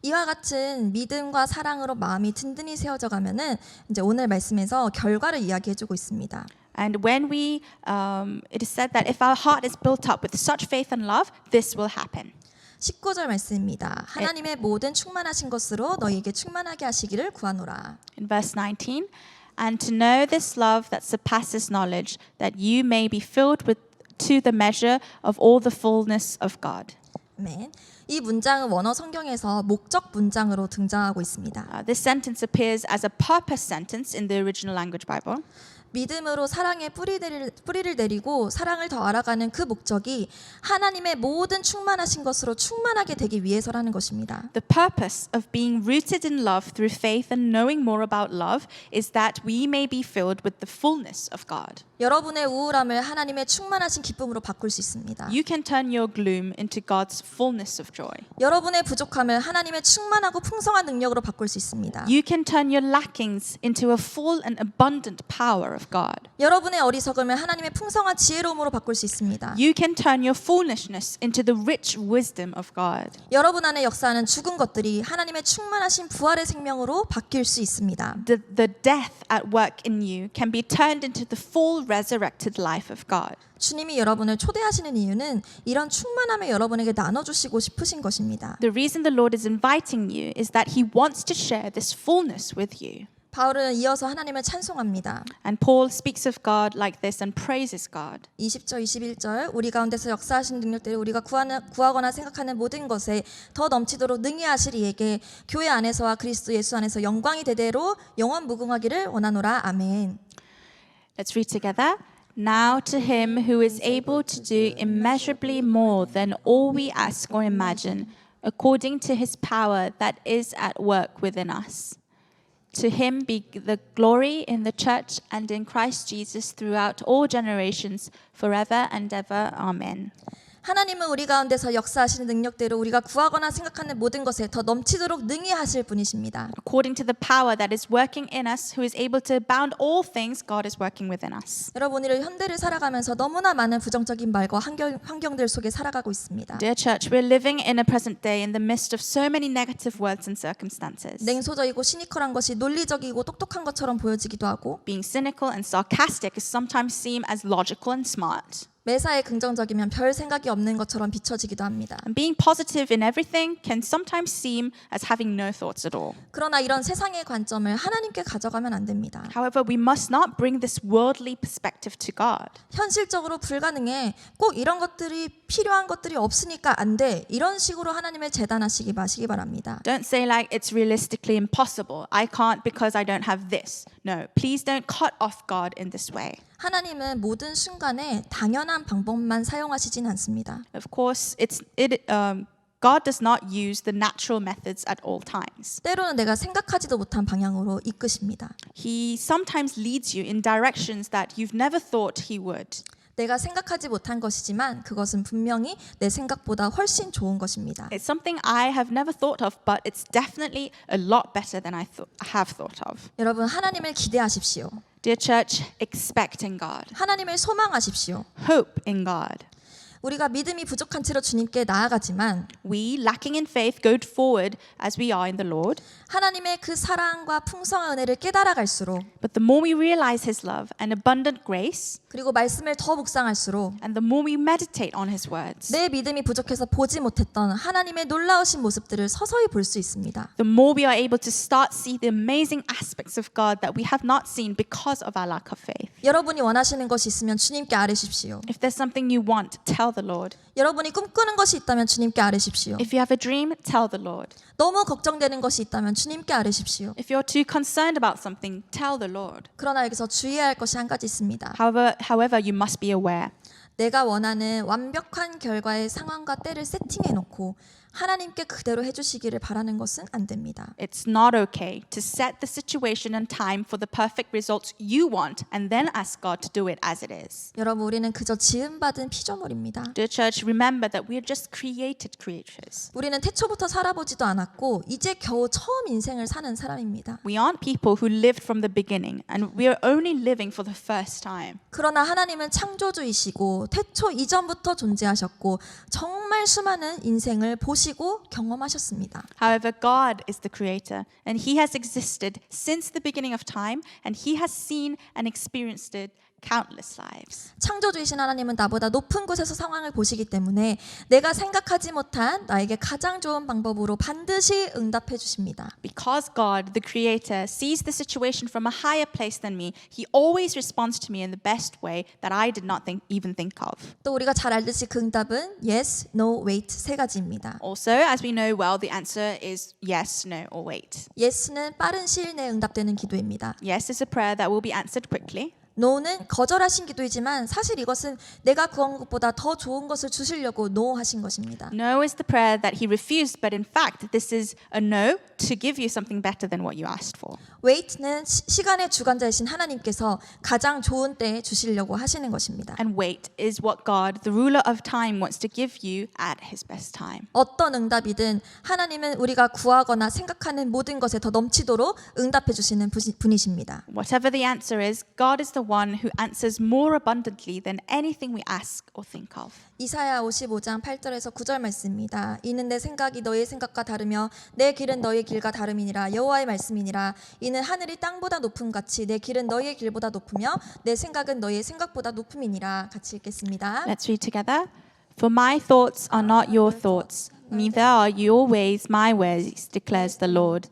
이와 같은 믿음과 사랑으로 마음이 든든히 세워져 가면은 이제 오늘 말씀에서 결과를 이야기해주고 있습니다. And when it is said that if our heart is built up with such faith and love, this will happen. 19절 말씀입니다. 하나님의 모든 충만하신 것으로 너희에게 충만하게 하시기를 구하노라. In verse 19, and to know this love that surpasses knowledge, that you may be filled with to the measure of all the fullness of God. 아멘. 이 문장은 원어 성경에서 목적 문장으로 등장하고 있습니다. This sentence appears as a purpose sentence in the original language Bible. 믿음으로 사랑의 뿌리를 내리고 사랑을 더 알아가는 그 목적이 하나님의 모든 충만하신 것으로 충만하게 되기 위해서라는 것입니다. The purpose of being rooted in love through faith and knowing more about love is that we may be filled with the fullness of God. 여러분의 우울함을 하나님의 충만하신 기쁨으로 바꿀 수 있습니다. You can turn your gloom into God's fullness of joy. 여러분의 부족함을 하나님의 충만하고 풍성한 능력으로 바꿀 수 있습니다. You can turn your lackings into a full and abundant power of God. 여러분의 어리석음을 하나님의 풍성한 지혜로움으로 바꿀 수 있습니다. You can turn your foolishness into the rich wisdom of God. 여러분 안에 역사하는 죽은 것들이 하나님의 충만하신 부활의 생명으로 바뀔 수 있습니다. The death at work in you can be turned into the full resurrected life of God. 주님이 여러분을 초대하시는 이유는 이런 충만함을 여러분에게 나눠주시고 싶으신 것입니다. The reason the Lord is inviting you is that He wants to share this fullness with you. 바울은 이어서 하나님을 찬송합니다. And Paul speaks of God like this and praises God. 20절, 21절 우리 가운데서 역사하신 능력들을 우리가 구하거나 생각하는 모든 것에 더 넘치도록 능히 하실 이에게 교회 안에서와 그리스도 예수 안에서 영광이 대대로 영원 무궁하기를 원하노라. 아멘. Let's read together. Now to him who is able to do immeasurably more than all we ask or imagine, according to his power that is at work within us. To him be the glory in the church and in Christ Jesus throughout all generations, forever and ever. Amen. 하나님은 우리 가운데서 역사하시는 능력대로 우리가 구하거나 생각하는 모든 것에 더 넘치도록 능히 하실 분이십니다. According to the power that is working in us, who is able to abound all things, God is working within us. 여러분, 우리 현대를 살아가면서 너무나 많은 부정적인 말과 환경들 속에 살아가고 있습니다. Dear church, we're living in a present day in the midst of so many negative words and circumstances. 냉소적이고 시니컬한 것이 논리적이고 똑똑한 것처럼 보여지기도 하고 Being cynical and sarcastic is sometimes seen as logical and smart. 매사에 긍정적이면 별 생각이 없는 것처럼 비춰지기도 합니다. And being positive in everything can sometimes seem as having no thoughts at all. 그러나 이런 세상의 관점을 하나님께 가져가면 안 됩니다. However, we must not bring this worldly perspective to God. 현실적으로 불가능해. 꼭 이런 것들이 필요한 것들이 없으니까 안 돼. 이런 식으로 하나님을 재단하시기 마시기 바랍니다. Don't say like it's realistically impossible. I can't because I don't have this. No, please don't cut off God in this way. 하나님은 모든 순간에 당연한 방법만 사용하시진 않습니다. Of course, God does not use the natural methods at all times. 때로는 내가 생각하지도 못한 방향으로 이끄십니다. He sometimes leads you in directions that you've never thought he would. 내가 생각하지 못한 것이지만 그것은 분명히 내 생각보다 훨씬 좋은 것입니다. It's something I have never thought of, but it's definitely a lot better than I have thought of. 여러분, 하나님을 기대하십시오. Dear church, expect in God. 하나님을 소망하십시오. Hope in God. 우리가 믿음이 부족한 채로 주님께 나아가지만 We, lacking in faith, go forward as we are in the Lord. 하나님의 그 사랑과 풍성한 은혜를 깨달아갈수록 But the more we realize His love and abundant grace, 그리고 말씀을 더 묵상할수록 and the more we meditate on His words, 내 믿음이 부족해서 보지 못했던 하나님의 놀라우신 모습들을 서서히 볼 수 있습니다. the more we are able to start see the amazing aspects of God that we have not seen because of our lack of faith. 여러분이 원하시는 것이 있으면 주님께 아뢰십시오. If there's something you want, tell the Lord. 여러분이 꿈꾸는 것이 있다면 주님께 아뢰십시오. If you have a dream, tell the Lord. 너무 걱정되는 것이 있다면 주님께 아뢰십시오. If you're too concerned about something, tell the Lord. 그러나 여기서 주의해야 할 것이 한 가지 있습니다. However, you must be aware. 내가 원하는 완벽한 결과의 상황과 때를 세팅해 놓고 하나님께 그대로 해주시기를 바라는 것은 안 됩니다. It's not okay to set the situation and time for the perfect results you want and then ask God to do it as it is. 여러분, 우리는 그저 지음받은 피조물입니다. Dear church, remember that we are just created creatures. 우리는 태초부터 살아보지도 않았고 이제 겨우 처음 인생을 사는 사람입니다. We aren't people who lived from the beginning and we are only living for the first time. 그러나 하나님은 창조주이시고 태초 이전부터 존재하셨고 정말 수많은 인생을 보시고 경험하셨습니다. However, God is the creator and He has existed since the beginning of time and He has seen and experienced it countless lives. 창조주이신 하나님은 나보다 높은 곳에서 상황을 보시기 때문에 내가 생각하지 못한 나에게 가장 좋은 방법으로 반드시 응답해 주십니다. Because God, the creator, sees the situation from a higher place than me, He always responds to me in the best way that I did not even think of. 또 우리가 잘 알듯이 그 응답은 yes, no, wait 세 가지입니다. Also, as we know well, the answer is yes, no, or wait. yes는 빠른 시일 내에 응답되는 기도입니다. Yes is a prayer that will be answered quickly. no는 거절하신 기도이지만 사실 이것은 내가 구한 것보다 더 좋은 것을 주시려고 no 하신 것입니다. No is the prayer that He refused, but in fact, this is a no to give you something better than what you asked for. wait는 시간의 주관자이신 하나님께서 가장 좋은 때에 주시려고 하시는 것입니다. And wait is what God, the ruler of time, wants to give you at His best time. 어떤 응답이든 하나님은 우리가 구하거나 생각하는 모든 것에 더 넘치도록 응답해 주시는 분이십니다. Whatever the answer is, God is the one who answers more abundantly than anything we ask or think of. 이사야 55장 8절에서 9절 말씀입니다. 이는 내 생각이 너의 생각과 다르며 내 길은 너의 길과 다름이니라. 여호와의 말씀이니라. 이는 하늘이 땅보다 높음 같이 내 길은 너의 길보다 높으며 내 생각은 너의 생각보다 높음이니라. 같이 읽겠습니다. Let's read together. For my thoughts are not your thoughts, neither are your ways my ways, declares the Lord.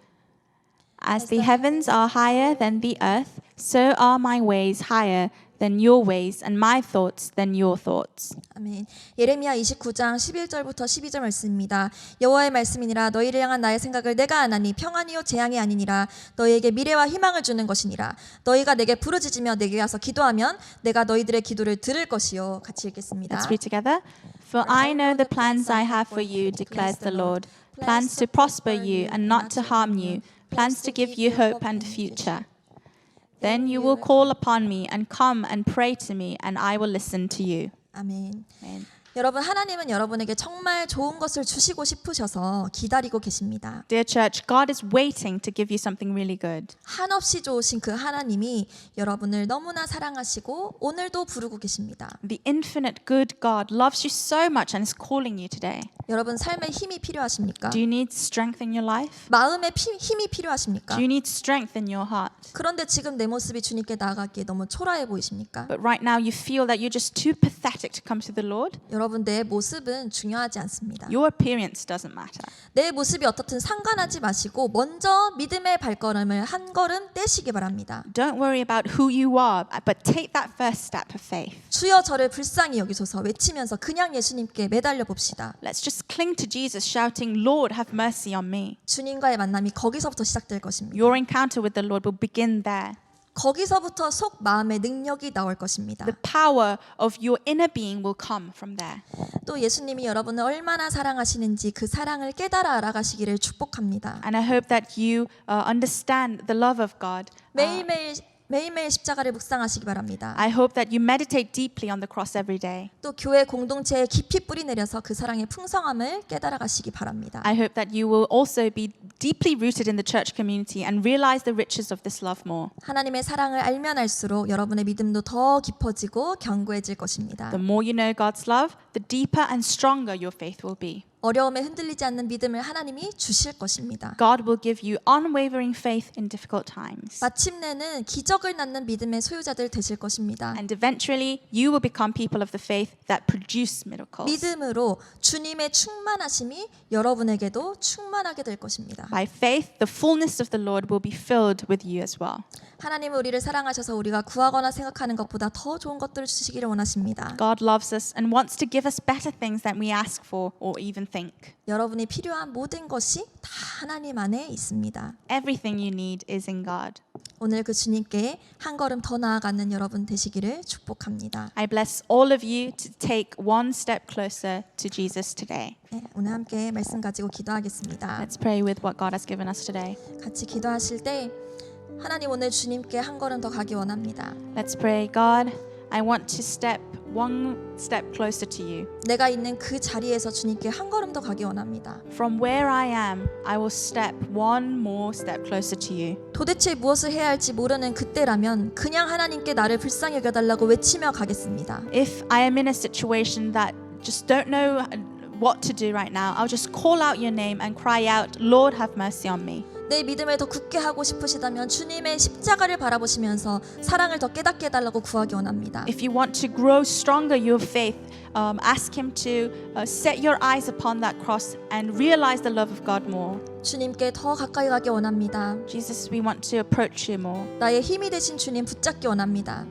As the heavens are higher than the earth, so are my ways higher than your ways, and my thoughts than your thoughts. 아멘. 예레미야 29장 11절부터 12절 말씀입니다. 여호와의 말씀이니라 너희를 향한 나의 생각을 내가 아나니 평안이요 재앙이 아니니라 너희에게 미래와 희망을 주는 것이니라 너희가 내게 부르짖으며 내게 와서 기도하면 내가 너희들의 기도를 들을 것이요. 같이 읽겠습니다. Let's read together. For I know the plans I have for you, declares the Lord. Plans to prosper you and not to harm you. Plans to give you hope and a future. Then you will call upon me and come and pray to me, and I will listen to you. 아멘. Amen. 여러분 하나님은 여러분에게 정말 좋은 것을 주시고 싶으셔서 기다리고 계십니다. Dear church, God is waiting to give you something really good. 한없이 좋으신 그 하나님이 여러분을 너무나 사랑하시고 오늘도 부르고 계십니다. The infinite good God loves you so much and is calling you today. 여러분 삶에 힘이 필요하십니까? Do you need strength in your life? 마음에 힘이 필요하십니까? Do you need strength in your heart? 그런데 지금 내 모습이 주님께 나아가기에 너무 초라해 보이십니까? But right now you feel that you're just too pathetic to come to the Lord? 여러분 내 모습은 중요하지 않습니다. Your appearance doesn't matter. 내 모습이 어떻든 상관하지 마시고 먼저 믿음의 발걸음을 한 걸음 떼시기 바랍니다. Don't worry about who you are, but take that first step of faith. 주여 저를 불쌍히 여기소서 외치면서 그냥 예수님께 매달려 봅시다. Let's just cling to Jesus, shouting, Lord, have mercy on me. 주님과의 만남이 거기서부터 시작될 것입니다. Your encounter with the Lord will begin there. 거기서부터 속 마음의 능력이 나올 것입니다. The power of your inner being will come from there. 또 예수님이 여러분을 얼마나 사랑하시는지 그 사랑을 깨달아 알아가시기를 축복합니다. And I hope that you understand the love of God. 매일매일 십자가를 묵상하시기 바랍니다. I hope that you meditate deeply on the cross every day. 또 교회 공동체에 깊이 뿌리 내려서 그 사랑의 풍성함을 깨달아 가시기 바랍니다. I hope that you will also be deeply rooted in the church community and realize the riches of this love more. 하나님의 사랑을 알면 알수록 여러분의 믿음도 더 깊어지고 견고해질 것입니다. The more you know God's love, the deeper and stronger your faith will be. 어려움에 흔들리지 않는 믿음을 하나님이 주실 것입니다. God will give you unwavering faith in difficult times. 마침내는 기적을 낳는 믿음의 소유자들 되실 것입니다. And eventually, you will become people of the faith that produce miracles. 믿음으로 주님의 충만하심이 여러분에게도 충만하게 될 것입니다. By faith, the fullness of the Lord will be filled with you as well. 하나님은 우리를 사랑하셔서 우리가 구하거나 생각하는 것보다 더 좋은 것들을 주시기를 원하십니다. God loves us and wants to give us better things than we ask for or even think. 여러분이 필요한 모든 것이 다 하나님 안에 있습니다. Everything you need is in God. 오늘 그 주님께 한 걸음 더 나아가는 여러분 되시기를 축복합니다. I bless all of you to take one step closer to Jesus today. 네, 오늘 함께 말씀 가지고 기도하겠습니다. Let's pray with what God has given us today. 같이 기도하실 때 하나님 오늘 주님께 한 걸음 더 가기 원합니다. Let's pray, God, I want to step one step closer to you. 내가 있는 그 자리에서 주님께 한 걸음 더 가기 원합니다. From where I am, I will step one more step closer to you. 도대체 무엇을 해야 할지 모르는 그때라면 그냥 하나님께 나를 불쌍히 여겨달라고 외치며 가겠습니다. If I am in a situation that just don't know what to do right now, I'll just call out your name and cry out, Lord, have mercy on me. 내 믿음을 더 굳게 하고 싶으시다면 주님의 십자가를 바라보시면서 사랑을 더 깨닫게 해달라고 구하기 원합니다. If you want to grow stronger your faith, ask Him to set your eyes upon that cross and realize the love of God more. 주님께 더 가까이 가기 원합니다. Jesus, we want to approach you more. 나의 힘이 되신 주님 붙잡기 원합니다.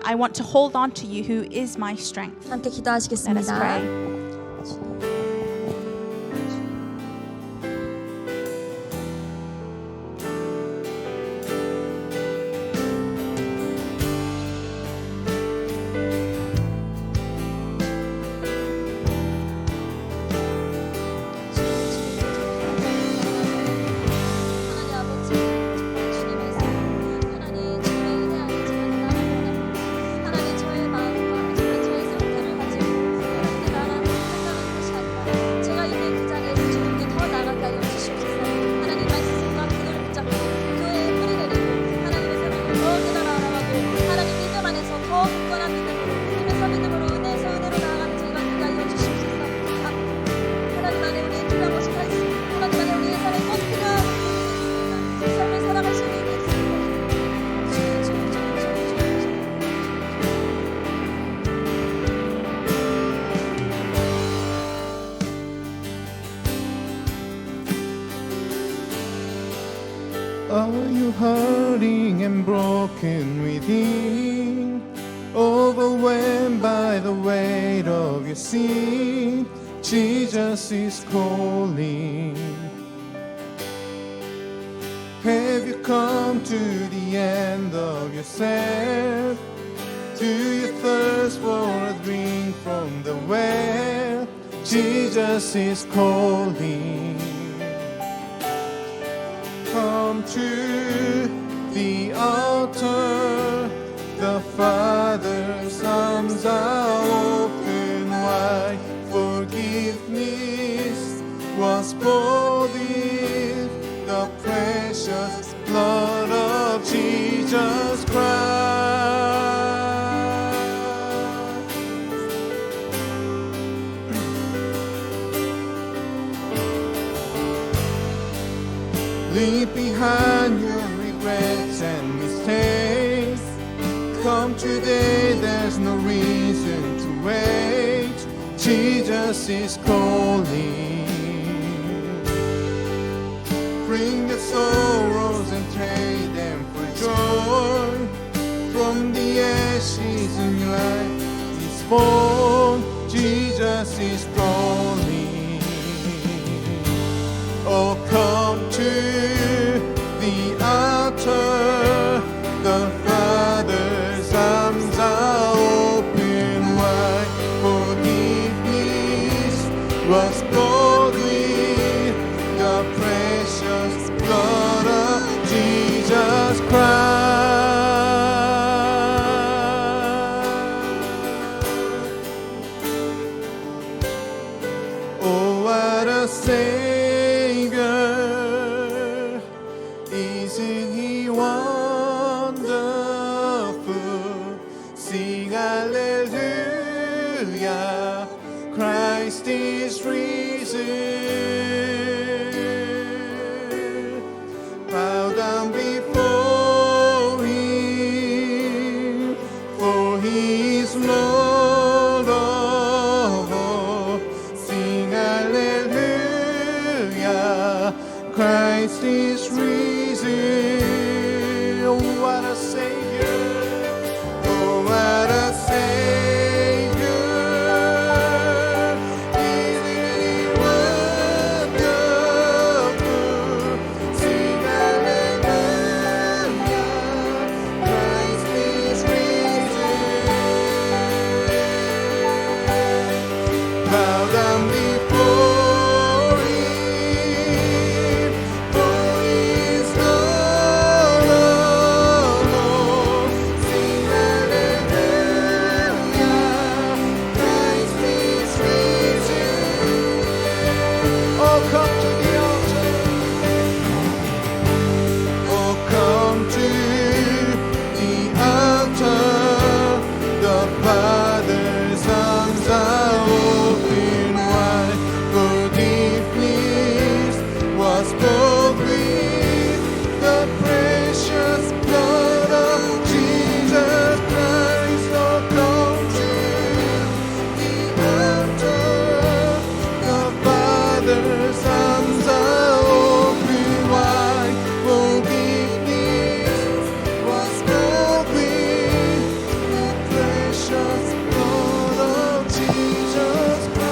I want to hold on to you, who is my strength. 함께 Let us 기도하시겠습니다. pray. 하나님 저의 마음과 저의 상태를 가지고 하나님께 나아가는 생각을 것이 아니라 hurting and broken within, overwhelmed by the weight of your sin, Jesus is calling. Have you come to the end of yourself? Do you thirst for a drink from the well? Jesus is calling. Come to the altar. The Father's arms are open wide. Forgiveness was poured in the precious blood of Jesus Christ. Leave behind your regrets and mistakes. Come today, there's no reason to wait. Jesus is calling. Bring your sorrows and trade them for joy. From the ashes in your life is born. Jesus is calling. Oh, come to the altar. The Father's arms are open wide. Forgiveness was poured with the precious blood of Jesus Christ. Oh, what a Savior! Isn't He wonderful? Sing hallelujah! Christ is risen. Bow down before Him, for He is Lord of all. Sing hallelujah! Christ is risen. Oh, what a Savior! Oh, what a Savior! Isn't He wonderful? Sing hallelujah! Christ is risen. Bow down before Him, for He is Lord of all. Sing hallelujah! Christ is risen. Oh, come to the altar. Oh, come to the altar. The Father's arms are open wide. Forgiveness was poured with the precious blood of Jesus Christ. Oh, come to the altar. The Father's arms are open wide. Forgiveness was poured with the precious blood of Jesus Christ.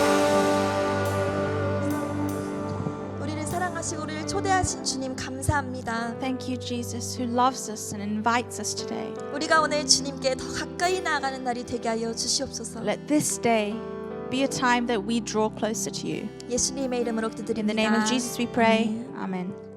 우리를 사랑하시고 우리를 초대하신 주님 감사합니다. Thank you, Jesus, who loves us and invites us today. 우리가 오늘 주님께 더 가까이 나아가는 날이 되게 하여 주시옵소서. Let this day be a time that we draw closer to you. 예수님의 이름으로 In 기도드립니다. the name of Jesus we pray. 아멘. Amen.